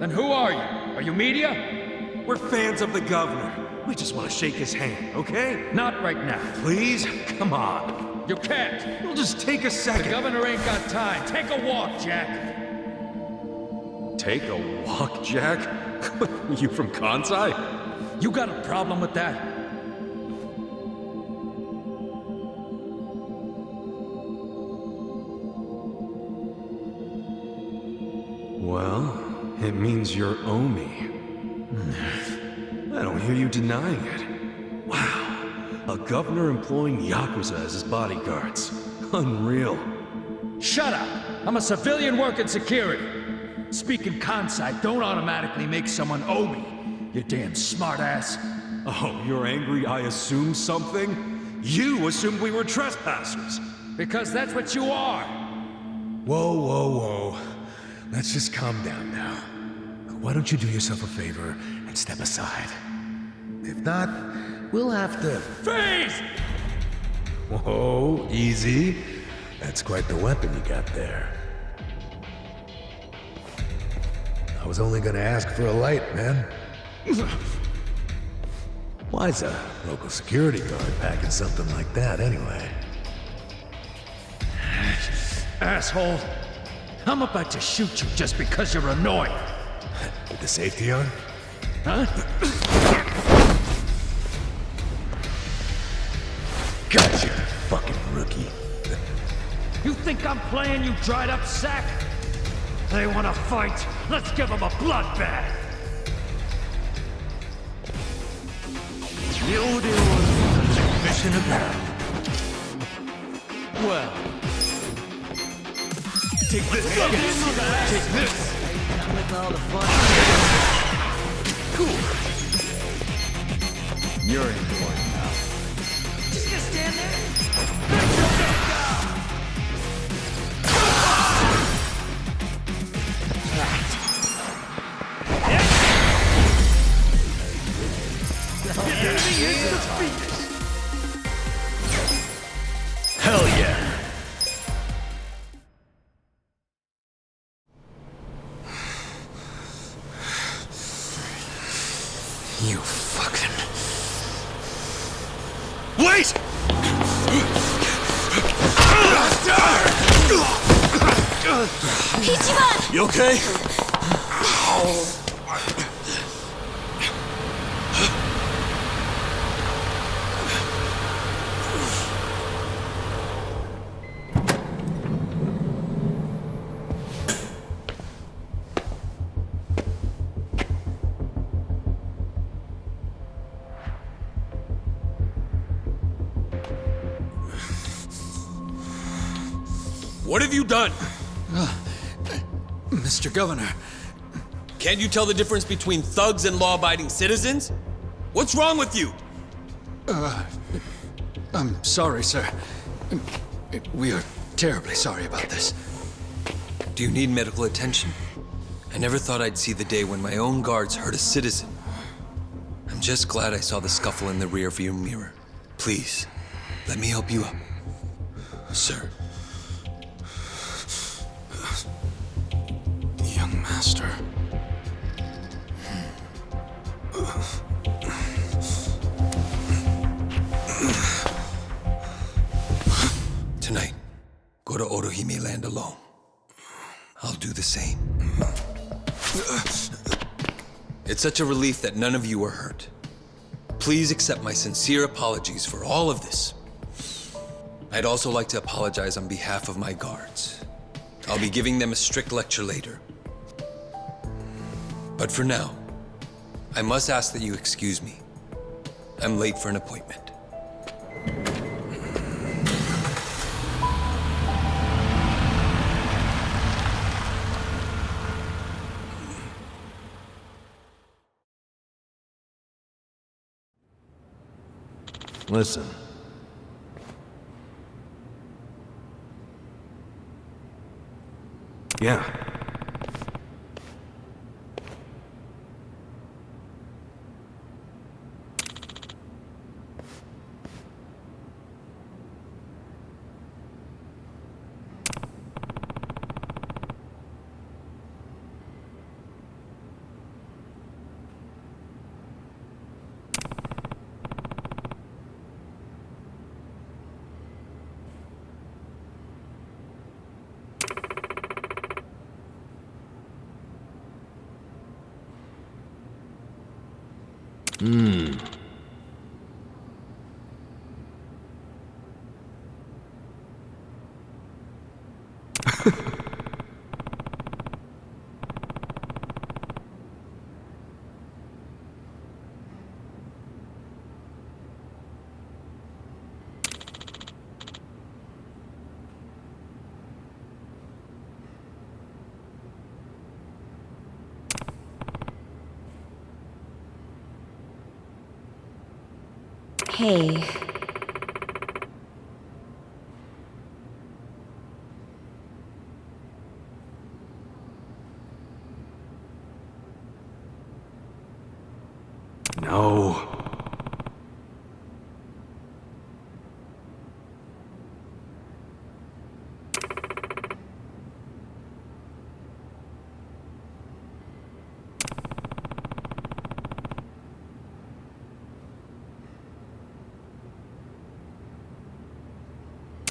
Then who are you? Are you media? We're fans of the governor. We just want to shake his hand, okay? Not right now. Please? Come on. You can't. It'll just take a second. The governor ain't got time. Take a walk, Jack. Take a walk, Jack? You from Kansai? You got a problem with that? Well, it means you're Omi. I don't hear you denying it. Wow. A governor employing Yakuza as his bodyguards. Unreal. Shut up! I'm a civilian working security. Speaking Kansai don't automatically make someone Omi, you damn smartass. Oh, you're angry I assumed something? You assumed we were trespassers. Because that's what you are. Whoa, whoa, whoa. Let's just calm down now. Why don't you do yourself a favor and step aside? If not, we'll have to... Freeze! Whoa, easy. That's quite the weapon you got there. I was only gonna ask for a light, man. Why's a local security guard packing something like that, anyway? Asshole! I'm about to shoot you just because you're annoying. With the safety on? Huh? Gotcha, fucking rookie. You think I'm playing, you dried up sack? They want to fight? Let's give them a bloodbath! Mission about. Well, take this. take this. With all the fun. Cool. You're important now. Just gonna stand there. Hell yeah. You fucking... Wait! Ichiban! You okay? What have you done? Mr. Governor. Can't you tell the difference between thugs and law-abiding citizens? What's wrong with you? I'm sorry, sir. We are terribly sorry about this. Do you need medical attention? I never thought I'd see the day when my own guards hurt a citizen. I'm just glad I saw the scuffle in the rearview mirror. Please, let me help you up. Sir. Young master. he may land alone. I'll do the same. It's such a relief that none of you are hurt. Please accept my sincere apologies for all of this. I'd also like to apologize on behalf of my guards. I'll be giving them a strict lecture later. But for now, I must ask that you excuse me. I'm late for an appointment. Listen. Yeah. Hey. No.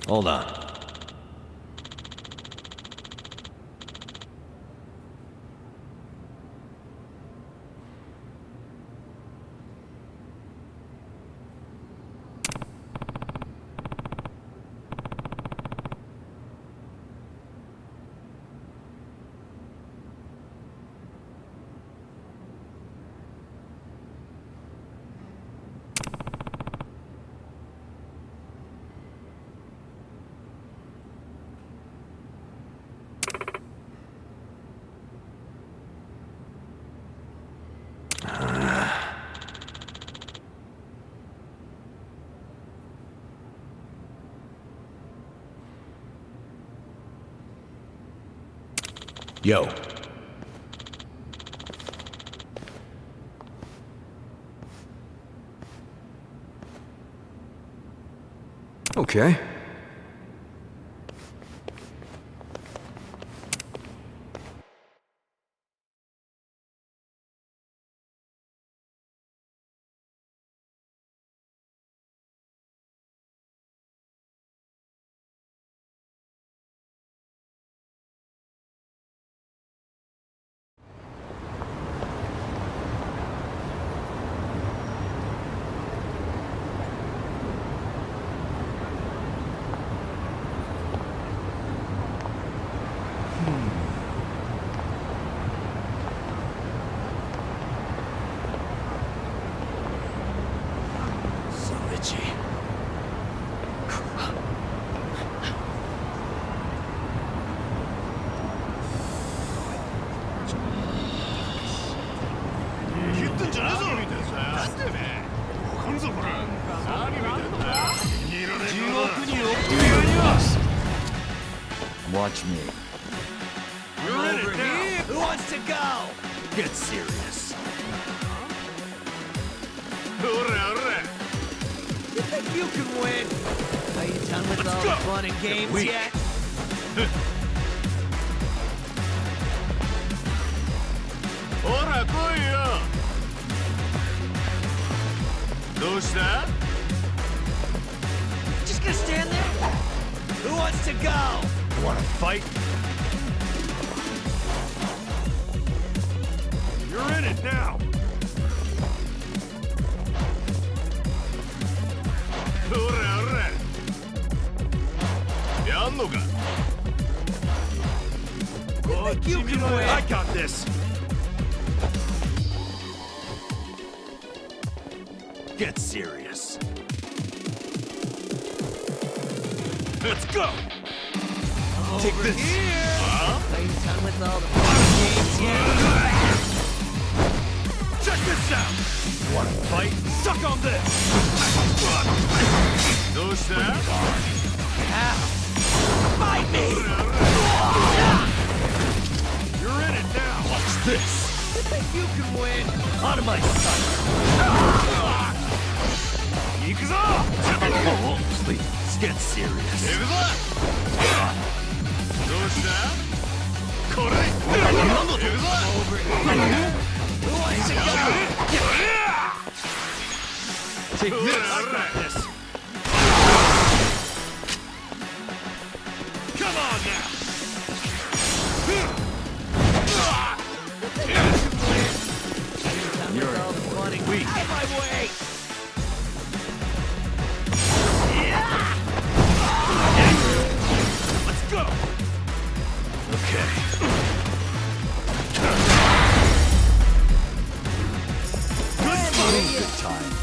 Hold on. Yo. Okay. Watch me. You're over here. Who wants to go? Get serious. You think you can win? Are you done with all the fun and games yet? Just gonna stand there? Who wants to go? Wanna fight? You're in it now! You think you can win? I got this! Get serious. Let's go! Take this! Are you done with all the fun games yet? Check this out! Wanna fight? Suck on this! Those there? Fight me! You're in it now! Watch this! You think you can win? Out of my sight! Sleep. Let's get serious. Take this! I got this! Come on now! You're all the funny. Weak. Out of my way! Let's go! Okay. Good times.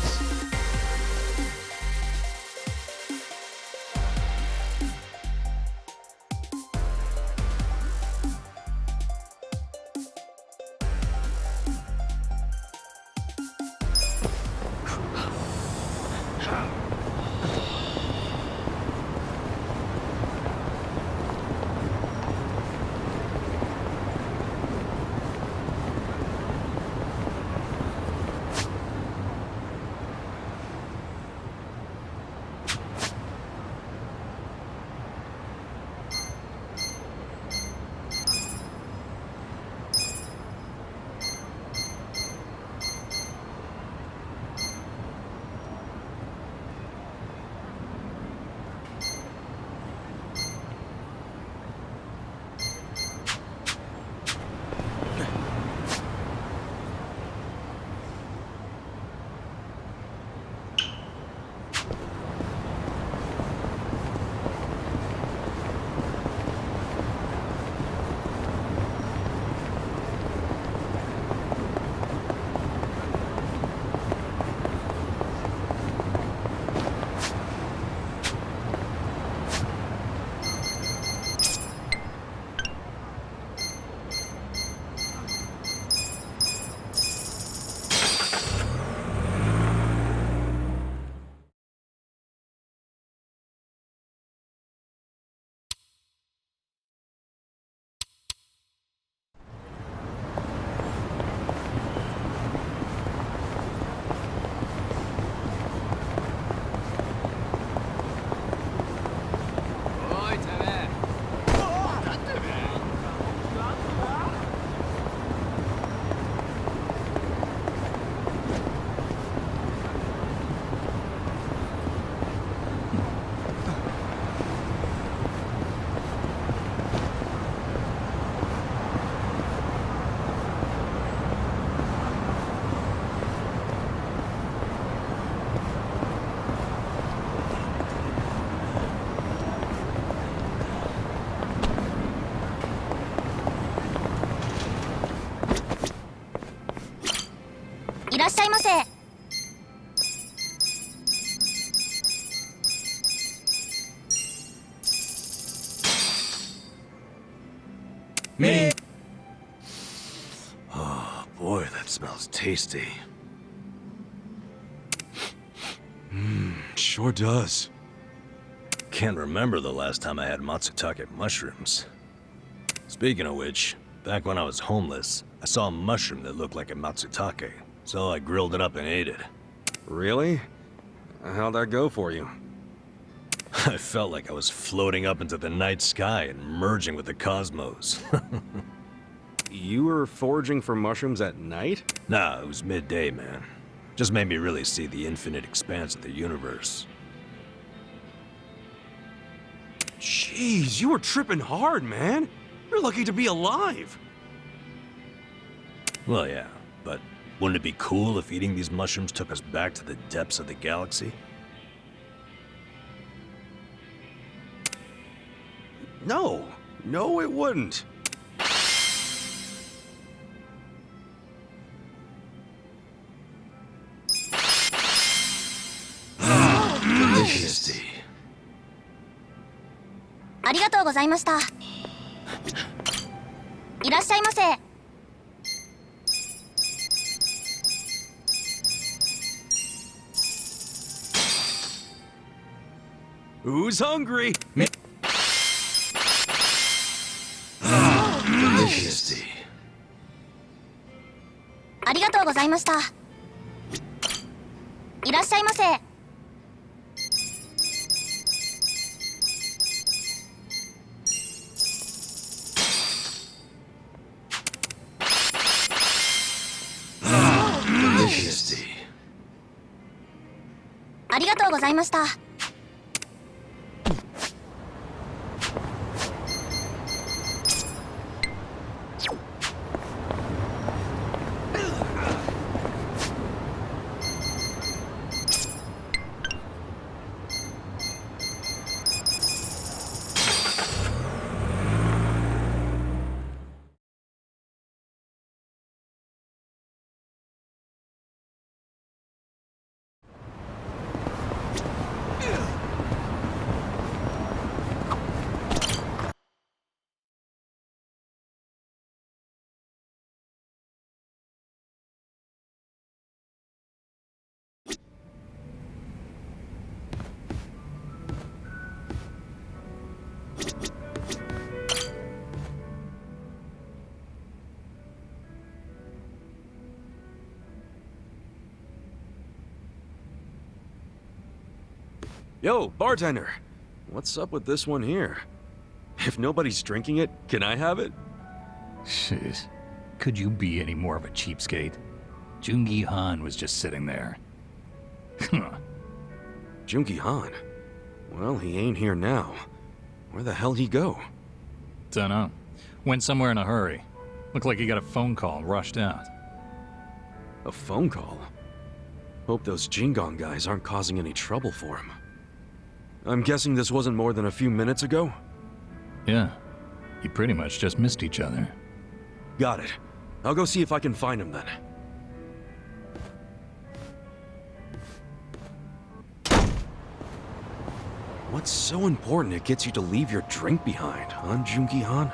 Me! Oh, boy, that smells tasty. Sure does. Can't remember the last time I had matsutake mushrooms. Speaking of which, back when I was homeless, I saw a mushroom that looked like a matsutake, so I grilled it up and ate it. Really? How'd that go for you? I felt like I was floating up into the night sky and merging with the cosmos. You were foraging for mushrooms at night? Nah, it was midday, man. Just made me really see the infinite expanse of the universe. Jeez, you were tripping hard, man. You're lucky to be alive. Well, yeah, but wouldn't it be cool if eating these mushrooms took us back to the depths of the galaxy? No, it wouldn't. Delicious. ありがとうございました。いらっしゃいませ。Who's hungry? Delicious. ありがとうございました。いらっしゃいませ。Delicious. ありがとうございました。Yo, bartender. What's up with this one here? If nobody's drinking it, can I have it? Jeez. Could you be any more of a cheapskate? Jungi Han was just sitting there. Jungi Han? Well, he ain't here now. Where the hell he go? Dunno. Went somewhere in a hurry. Looked like he got a phone call and rushed out. A phone call? Hope those Jingong guys aren't causing any trouble for him. I'm guessing this wasn't more than a few minutes ago? Yeah. You pretty much just missed each other. Got it. I'll go see if I can find him then. What's so important it gets you to leave your drink behind, huh, Jungi Han?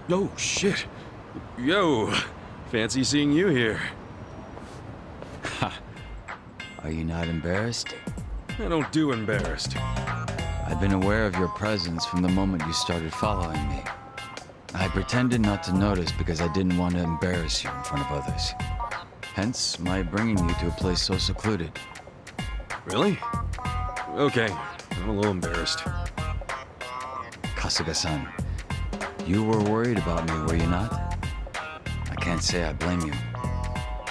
Oh, shit. Yo, fancy seeing you here. Ha. Are you not embarrassed? I don't do embarrassed. I've been aware of your presence from the moment you started following me. I pretended not to notice because I didn't want to embarrass you in front of others. Hence, my bringing you to a place so secluded. Really? Okay, I'm a little embarrassed. Kasuga-san, you were worried about me, were you not? I can't say I blame you.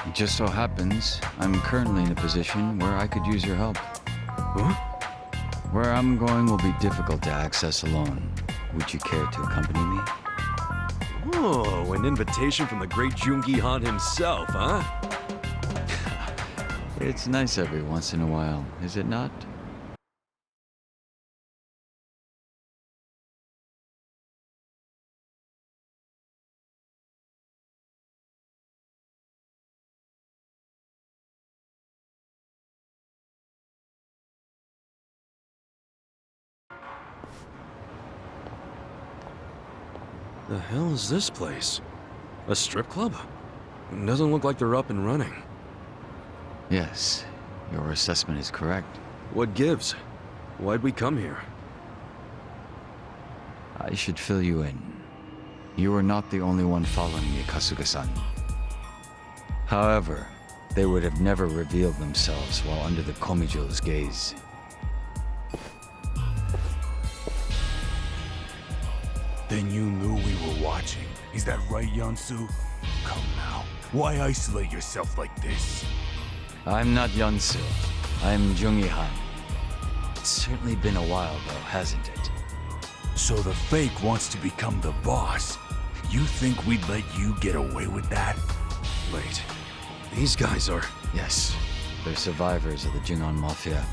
It just so happens, I'm currently in a position where I could use your help. Huh? Where I'm going will be difficult to access alone. Would you care to accompany me? Oh, an invitation from the great Jungi Han himself, huh? It's nice every once in a while, is it not? The hell is this place? A strip club? Doesn't look like they're up and running. Yes, your assessment is correct. What gives? Why'd we come here? I should fill you in. You are not the only one following me, Kasuga-san. However, they would have never revealed themselves while under the Komijul's gaze. Then you knew we were watching. Is that right, Yansu? Come now. Why isolate yourself like this? I'm not Yansu. I'm Jungi Han. It's certainly been a while, though, hasn't it? So the fake wants to become the boss. You think we'd let you get away with that? Wait, these guys are... Yes, they're survivors of the Jingon Mafia.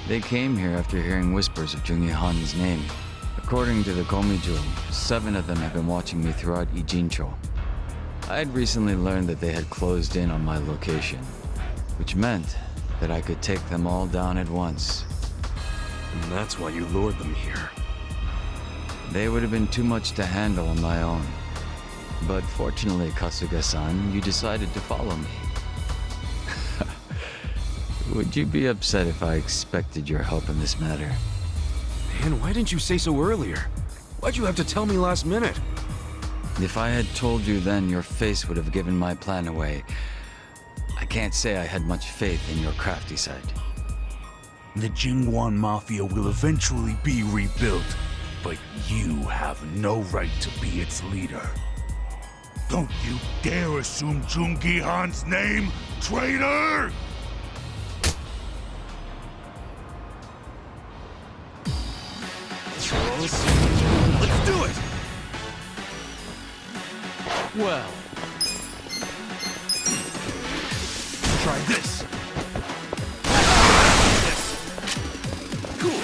They came here after hearing whispers of Jungi Han's name. According to the Komijul, 7 of them have been watching me throughout Ijincho. I had recently learned that they had closed in on my location, which meant that I could take them all down at once. And that's why you lured them here. They would have been too much to handle on my own. But fortunately, Kasuga-san, you decided to follow me. Would you be upset if I expected your help in this matter? Man, why didn't you say so earlier? Why'd you have to tell me last minute? If I had told you then, your face would have given my plan away. I can't say I had much faith in your crafty side. The Jingwan Mafia will eventually be rebuilt, but you have no right to be its leader. Don't you dare assume Jungi Han's name, traitor! Let's do it! Well, try this. Cool.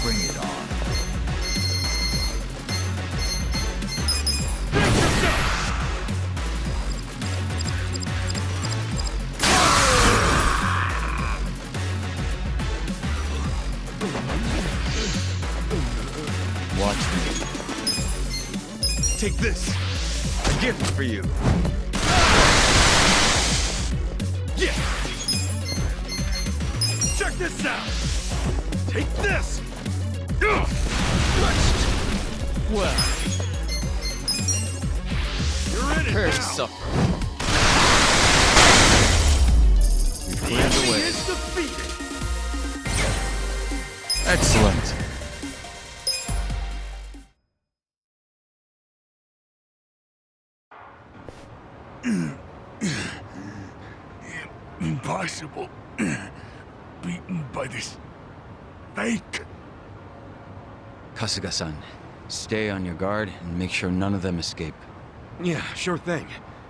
Bring it on. watch me. Take this. A gift for you. Yeah. Check this out. Take this. Well, you're in it prepare now. to suffer. The Cleared enemy away. is defeated. Excellent. Impossible. Beaten by this fake. Kasuga-san, stay on your guard and make sure none of them escape. Yeah, sure thing.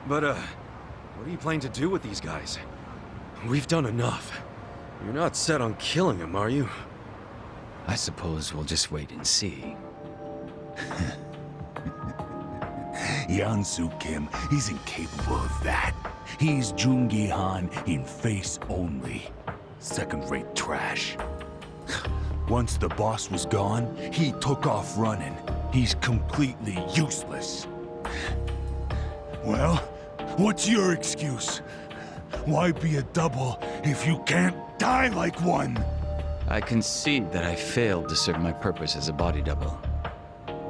But, what are you planning to do with these guys? We've done enough. You're not set on killing them, are you? I suppose we'll just wait and see. Yansu Kim isn't capable of that. He's Jungi Han in face only. Second-rate trash. Once the boss was gone, he took off running. He's completely useless. Well, what's your excuse? Why be a double if you can't die like one? I concede that I failed to serve my purpose as a body double.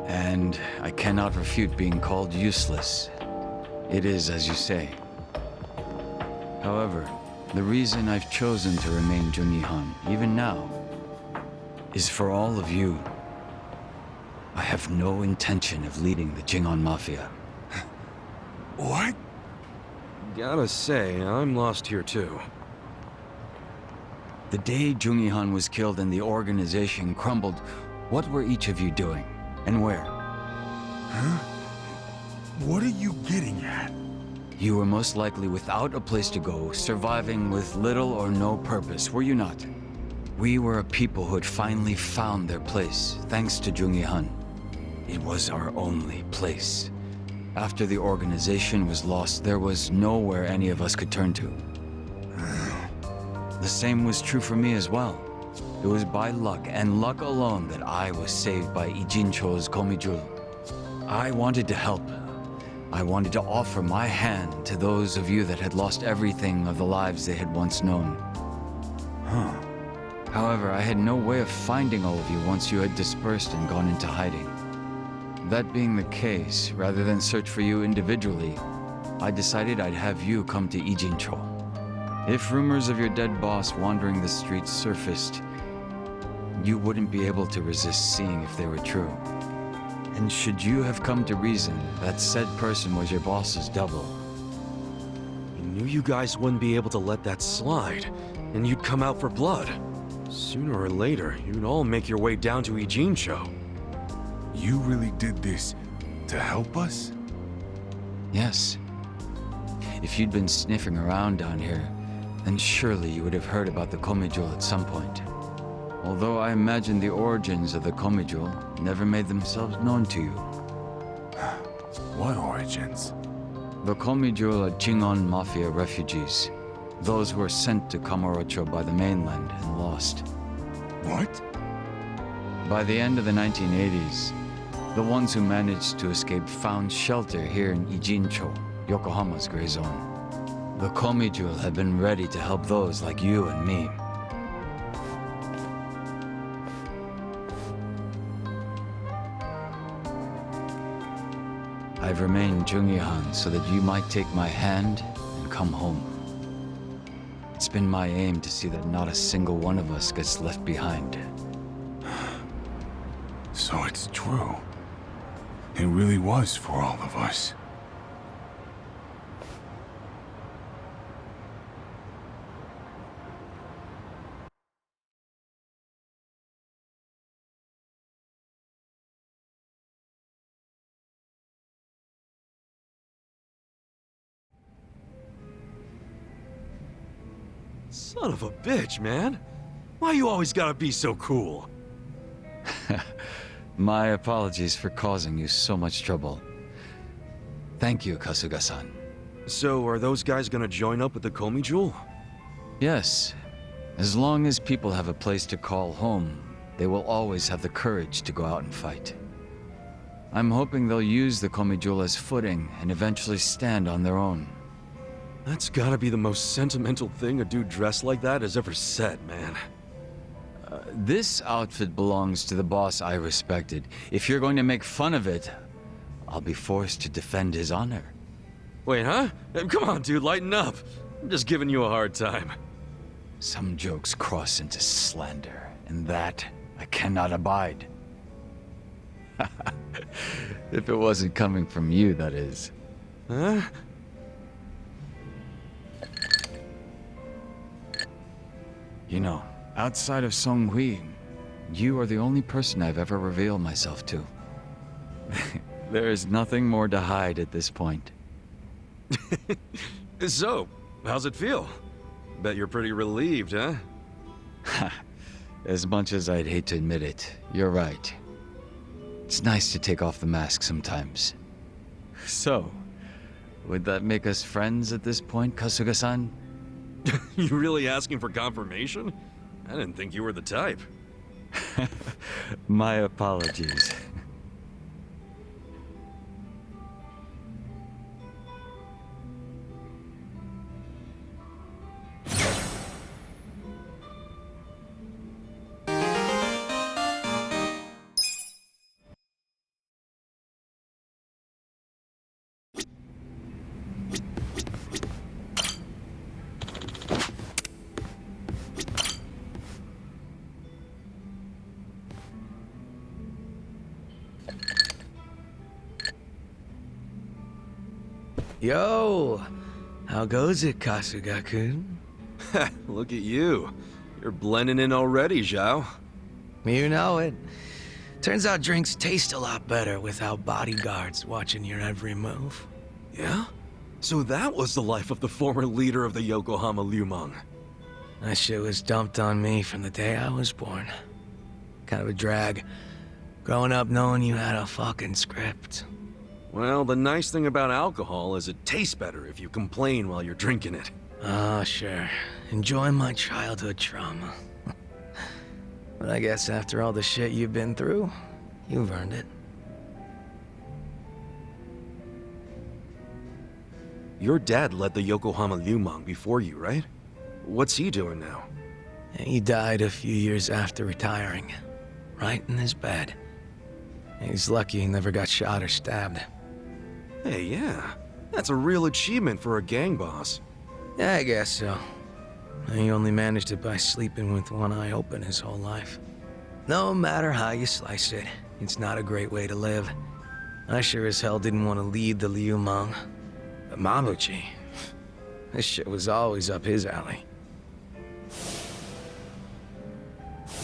And I cannot refute being called useless. It is as you say. However, the reason I've chosen to remain Jungi Han, even now, is for all of you. I have no intention of leading the Jingon Mafia. What? Gotta say, I'm lost here too. The day Jungi Han was killed and the organization crumbled, what were each of you doing? And where? Huh? What are you getting at? You were most likely without a place to go, surviving with little or no purpose, were you not? We were a people who had finally found their place, thanks to Jungi Han. It was our only place. After the organization was lost, there was nowhere any of us could turn to. The same was true for me as well. It was by luck, and luck alone, that I was saved by Ijincho's Komijul. I wanted to help. I wanted to offer my hand to those of you that had lost everything of the lives they had once known. However, I had no way of finding all of you once you had dispersed and gone into hiding. That being the case, rather than search for you individually, I decided I'd have you come to Ijincho. If rumors of your dead boss wandering the streets surfaced, you wouldn't be able to resist seeing if they were true. And should you have come to reason that said person was your boss's double, You knew you guys wouldn't be able to let that slide, and you'd come out for blood. Sooner or later, you'd all make your way down to Ijincho. You really did this to help us? yes. If you'd been sniffing around down here, then surely you would have heard about the Komijul at some point. Although I imagine the origins of the Komijul never made themselves known to you. What origins? The Komijul are Jingon Mafia refugees. Those who were sent to Kamurocho by the mainland and lost. What? By the end of the 1980s, the ones who managed to escape found shelter here in Ijincho, Yokohama's gray zone. The Komijul have been ready to help those like you and me. I've remained Jungihan so that you might take my hand and come home. It's been my aim to see that not a single one of us gets left behind. So it's true. It really was for all of us. Son of a bitch, man. Why you always gotta be so cool? My apologies for causing you so much trouble. Thank you, Kasuga-san. So, are those guys gonna join up with the Komijul? Yes. As long as people have a place to call home, they will always have the courage to go out and fight. I'm hoping they'll use the Komijul as footing and eventually stand on their own. That's gotta be the most sentimental thing a dude dressed like that has ever said, man. This outfit belongs to the boss I respected. If you're going to make fun of it, I'll be forced to defend his honor. Wait, huh? Come on, dude, lighten up. I'm just giving you a hard time. Some jokes cross into slander, and that I cannot abide. If it wasn't coming from you, that is. Huh? You know, outside of Song Hui, you are the only person I've ever revealed myself to. There is nothing more to hide at this point. So, how's it feel? Bet you're pretty relieved, huh? As much as I'd hate to admit it, you're right. It's nice to take off the mask sometimes. So, would that make us friends at this point, Kasuga-san? You really asking for confirmation? I didn't think you were the type. My apologies. Yo! How goes it, Kasuga-kun? Look at you. You're blending in already, Zhao. You know it. Turns out drinks taste a lot better without bodyguards watching your every move. Yeah? So that was the life of the former leader of the Yokohama Liumang. That shit was dumped on me from the day I was born. Kind of a drag. Growing up knowing you had a fucking script. Well, the nice thing about alcohol is it tastes better if you complain while you're drinking it. Ah, sure. Enjoy my childhood trauma. But I guess after all the shit you've been through, you've earned it. Your dad led the Yokohama Liumang before you, right? What's he doing now? He died a few years after retiring. Right in his bed. He's lucky he never got shot or stabbed. Hey, yeah. That's a real achievement for a gang boss. Yeah, I guess so. He only managed it by sleeping with one eye open his whole life. No matter how you slice it, it's not a great way to live. I sure as hell didn't want to lead the Liu Meng. But Mabuchi, this shit was always up his alley.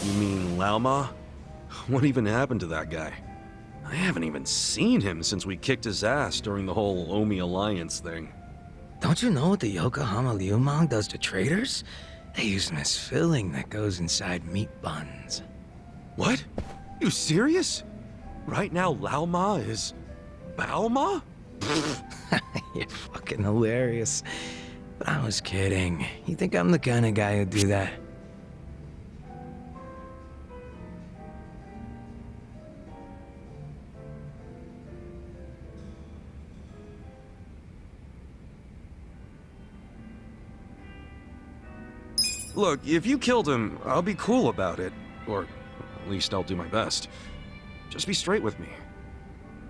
You mean Lao Ma? What even happened to that guy? I haven't even seen him since we kicked his ass during the whole Omi Alliance thing. Don't you know what the Yokohama Liu Meng does to traders? They use them as filling that goes inside meat buns. What? You serious? Right now Lao Ma is... Bao Ma? You're fucking hilarious. But I was kidding. You think I'm the kind of guy who'd do that? Look, if you killed him, I'll be cool about it. Or at least I'll do my best. Just be straight with me.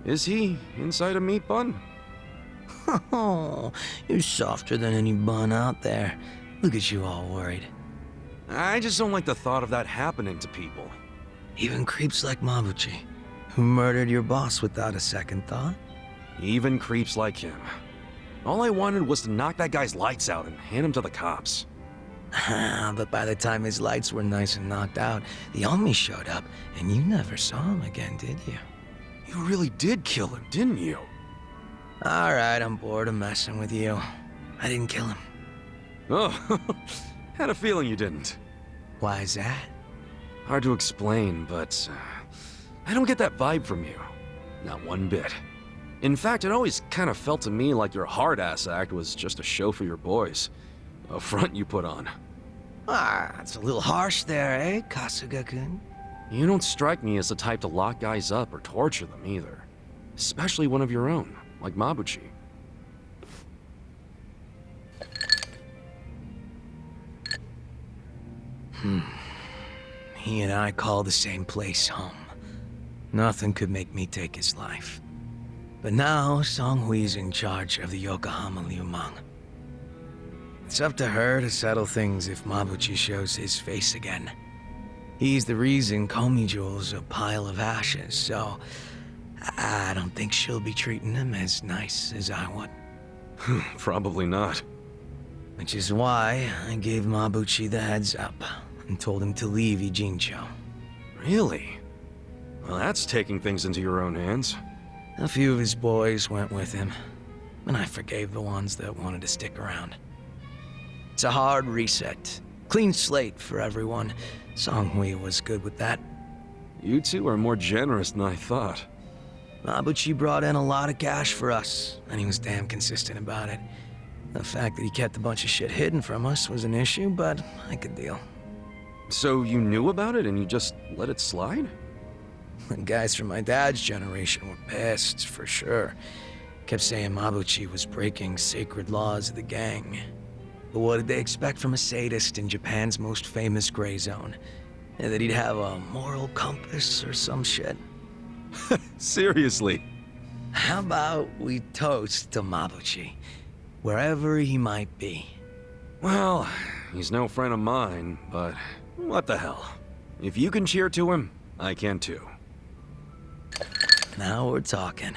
Is he inside a meat bun? Oh, you're softer than any bun out there. Look at you all worried. I just don't like the thought of that happening to people. Even creeps like Mabuchi, who murdered your boss without a second thought. Even creeps like him. All I wanted was to knock that guy's lights out and hand him to the cops. But by the time his lights were nice and knocked out, the Omi showed up, and you never saw him again, did you? You really did kill him, didn't you? Alright, I'm bored of messing with you. I didn't kill him. Oh, had a feeling you didn't. Why is that? Hard to explain, but I don't get that vibe from you. Not one bit. In fact, it always kind of felt to me like your hard-ass act was just a show for your boys. A front you put on. That's a little harsh there, eh, Kasuga-kun? You don't strike me as the type to lock guys up or torture them either. Especially one of your own, like Mabuchi. He and I call the same place home. Nothing could make me take his life. But now, Song Hui's in charge of the Yokohama Liu Meng. It's up to her to settle things if Mabuchi shows his face again. He's the reason Komi-jewel's a pile of ashes, so I don't think she'll be treating him as nice as I would. Probably not. Which is why I gave Mabuchi the heads up and told him to leave Ijincho. Really? Well, that's taking things into your own hands. A few of his boys went with him, and I forgave the ones that wanted to stick around. It's a hard reset. Clean slate for everyone. Song Hui was good with that. You two are more generous than I thought. Mabuchi brought in a lot of cash for us, and he was damn consistent about it. The fact that he kept a bunch of shit hidden from us was an issue, but I could deal. So you knew about it and you just let it slide? The guys from my dad's generation were pissed, for sure. Kept saying Mabuchi was breaking sacred laws of the gang. But what did they expect from a sadist in Japan's most famous gray zone? That he'd have a moral compass or some shit? Seriously? How about we toast to Mabuchi, wherever he might be? Well, he's no friend of mine, but what the hell? If you can cheer to him, I can too. Now we're talking.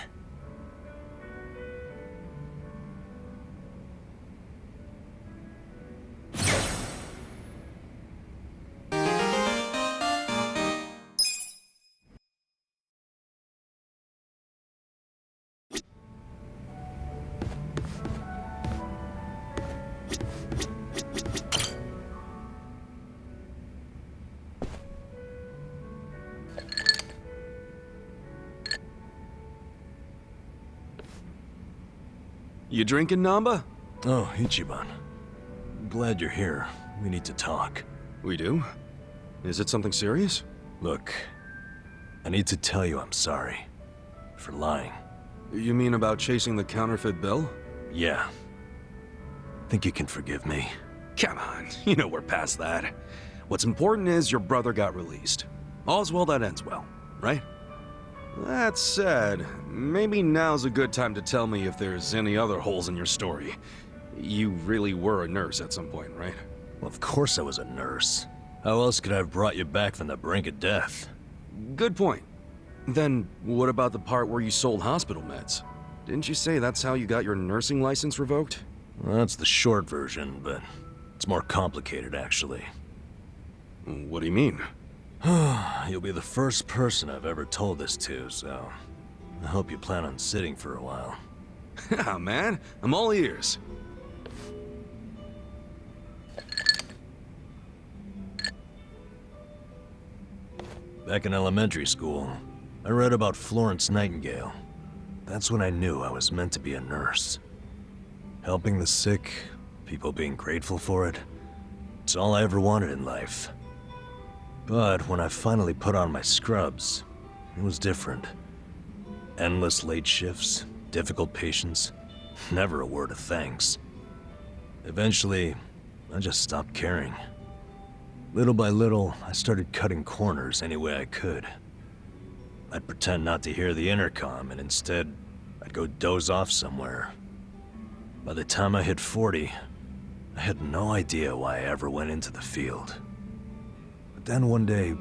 You drinking, Namba? Oh, Ichiban. Glad you're here. We need to talk. We do? Is it something serious? Look, I need to tell you I'm sorry. For lying. You mean about chasing the counterfeit bill? Yeah. Think you can forgive me? Come on, you know we're past that. What's important is your brother got released. All's well that ends well, right? That said, maybe now's a good time to tell me if there's any other holes in your story. You really were a nurse at some point, right? Well, of course I was a nurse. How else could I have brought you back from the brink of death? Good point. Then, what about the part where you sold hospital meds? Didn't you say that's how you got your nursing license revoked? Well, that's the short version, but it's more complicated, actually. What do you mean? You'll be the first person I've ever told this to, so I hope you plan on sitting for a while. Yeah, man. I'm all ears. Back in elementary school, I read about Florence Nightingale. That's when I knew I was meant to be a nurse. Helping the sick, people being grateful for it, it's all I ever wanted in life. But when I finally put on my scrubs, it was different. Endless late shifts, difficult patients, never a word of thanks. Eventually, I just stopped caring. Little by little, I started cutting corners any way I could. I'd pretend not to hear the intercom, and instead, I'd go doze off somewhere. By the time I hit 40, I had no idea why I ever went into the field. But then one day,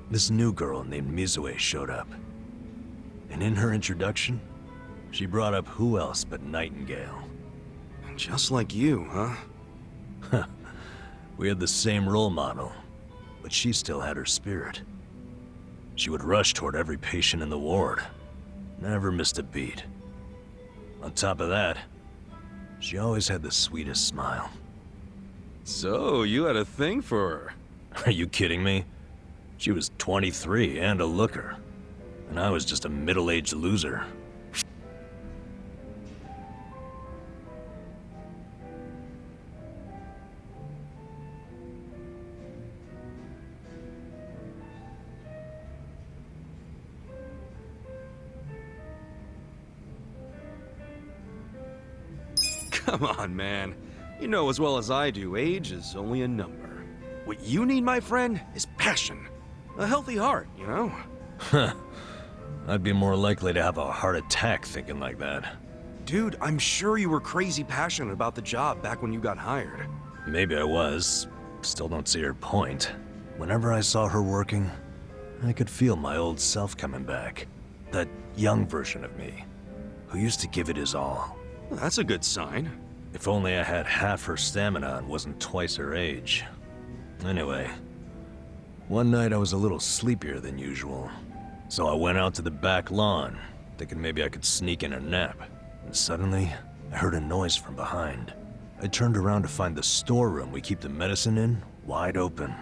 this new girl named Mizue showed up. And in her introduction, she brought up who else but Nightingale. Just like you, huh? We had the same role model, but she still had her spirit. She would rush toward every patient in the ward, never missed a beat. On top of that, she always had the sweetest smile. So, you had a thing for her? Are you kidding me? She was 23 and a looker, and I was just a middle-aged loser. Come on, man. You know as well as I do, age is only a number. What you need, my friend, is passion. A healthy heart, you know? Huh. I'd be more likely to have a heart attack thinking like that. Dude, I'm sure you were crazy passionate about the job back when you got hired. Maybe I was. Still don't see her point. Whenever I saw her working, I could feel my old self coming back. That young version of me, who used to give it his all. Well, that's a good sign. If only I had half her stamina and wasn't twice her age. Anyway, one night I was a little sleepier than usual, so I went out to the back lawn, thinking maybe I could sneak in a nap. And suddenly, I heard a noise from behind. I turned around to find the storeroom we keep the medicine in wide open,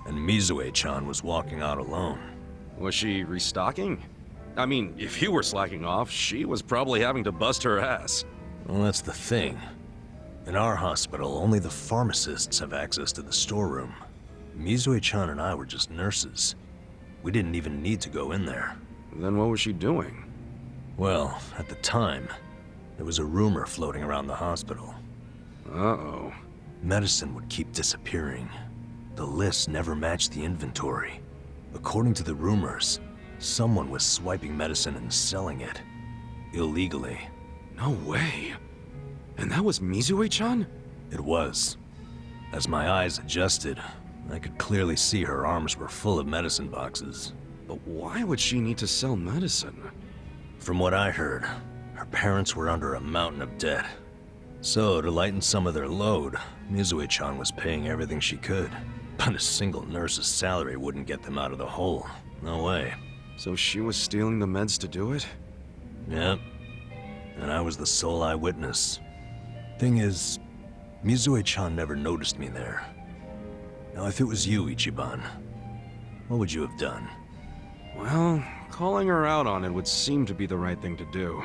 and Mizue-chan was walking out alone. Was she restocking? I mean, if you were slacking off, she was probably having to bust her ass. Well, that's the thing. In our hospital, only the pharmacists have access to the storeroom. Mizue-chan and I were just nurses. We didn't even need to go in there. Then what was she doing? Well, at the time, there was a rumor floating around the hospital. Uh-oh. Medicine would keep disappearing. The list never matched the inventory. According to the rumors, someone was swiping medicine and selling it. Illegally. No way. And that was Mizue-chan? It was. As my eyes adjusted, I could clearly see her arms were full of medicine boxes. But why would she need to sell medicine? From what I heard, her parents were under a mountain of debt. So, to lighten some of their load, Mizue-chan was paying everything she could. But a single nurse's salary wouldn't get them out of the hole. No way. So she was stealing the meds to do it? Yep. And I was the sole eyewitness. Thing is, Mizue-chan never noticed me there. Now, if it was you, Ichiban, what would you have done? Well, calling her out on it would seem to be the right thing to do.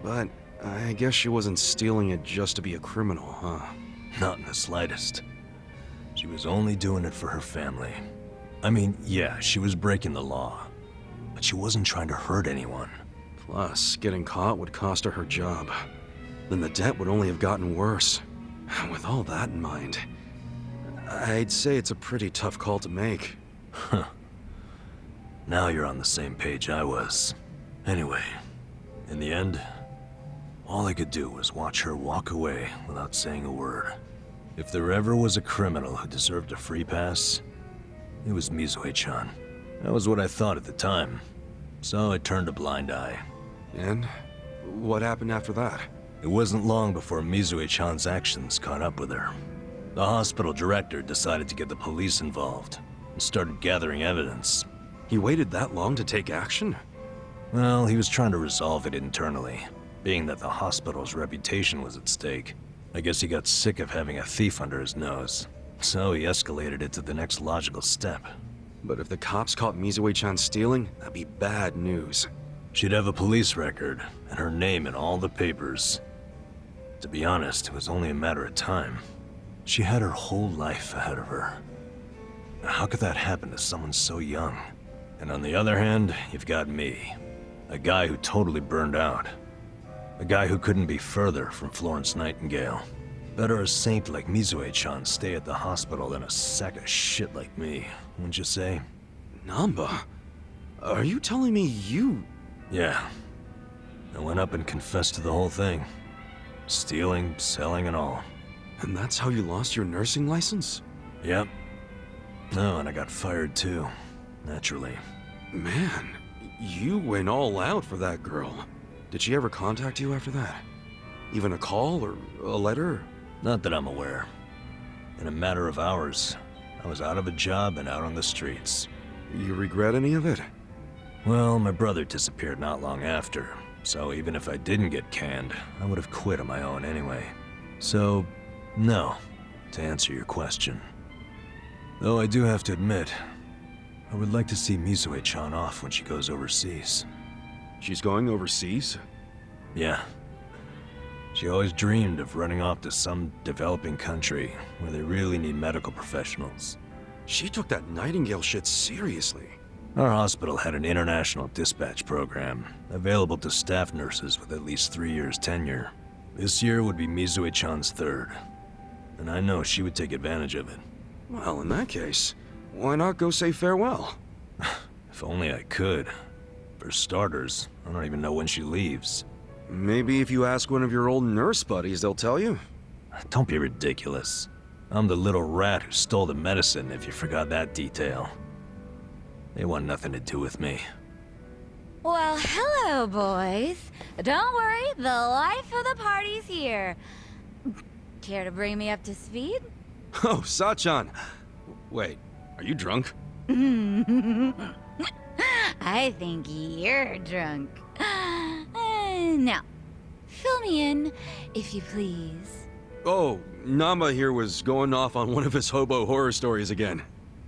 But I guess she wasn't stealing it just to be a criminal, huh? Not in the slightest. She was only doing it for her family. I mean, yeah, she was breaking the law, but she wasn't trying to hurt anyone. Plus, getting caught would cost her her job. Then the debt would only have gotten worse. With all that in mind, I'd say it's a pretty tough call to make. Huh. Now you're on the same page I was. Anyway, in the end, all I could do was watch her walk away without saying a word. If there ever was a criminal who deserved a free pass, it was Mizue-chan. That was what I thought at the time, so I turned a blind eye. And what happened after that? It wasn't long before Mizue-chan's actions caught up with her. The hospital director decided to get the police involved and started gathering evidence. He waited that long to take action? Well, he was trying to resolve it internally, being that the hospital's reputation was at stake. I guess he got sick of having a thief under his nose, so he escalated it to the next logical step. But if the cops caught Mizue-chan stealing, that'd be bad news. She'd have a police record, and her name in all the papers. To be honest, it was only a matter of time. She had her whole life ahead of her. Now, how could that happen to someone so young? And on the other hand, you've got me. A guy who totally burned out. A guy who couldn't be further from Florence Nightingale. Better a saint like Mizue-chan stay at the hospital than a sack of shit like me, wouldn't you say? Namba, are you telling me you... Yeah. I went up and confessed to the whole thing. Stealing, selling, and all. And that's how you lost your nursing license? Yep. No, and I got fired too. Naturally. Man, you went all out for that girl. Did she ever contact you after that? Even a call or a letter? Not that I'm aware. In a matter of hours, I was out of a job and out on the streets. You regret any of it? Well, my brother disappeared not long after, so even if I didn't get canned, I would have quit on my own anyway. So, no, to answer your question. Though I do have to admit, I would like to see Mizue-chan off when she goes overseas. She's going overseas? Yeah. She always dreamed of running off to some developing country where they really need medical professionals. She took that Nightingale shit seriously. Our hospital had an international dispatch program, available to staff nurses with at least 3 years tenure. This year would be Mizue-chan's third, and I know she would take advantage of it. Well, in that case, why not go say farewell? If only I could. For starters, I don't even know when she leaves. Maybe if you ask one of your old nurse buddies, they'll tell you. Don't be ridiculous. I'm the little rat who stole the medicine, if you forgot that detail. They want nothing to do with me. Well, hello, boys. Don't worry, the life of the party's here. Care to bring me up to speed? Oh, Sachan. Wait, are you drunk? I think you're drunk. Now, fill me in, if you please. Oh, Namba here was going off on one of his hobo horror stories again.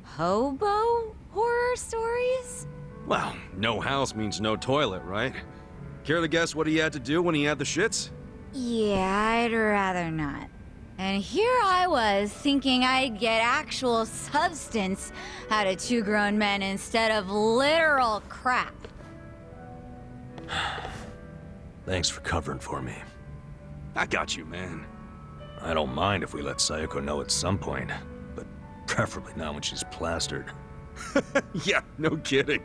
Hobo horror stories? Well, no house means no toilet, right? Care to guess what he had to do when he had the shits? Yeah, I'd rather not. And here I was, thinking I'd get actual substance out of two grown men instead of literal crap. Thanks for covering for me. I got you, man. I don't mind if we let Sayoko know at some point, but preferably not when she's plastered. Yeah, no kidding.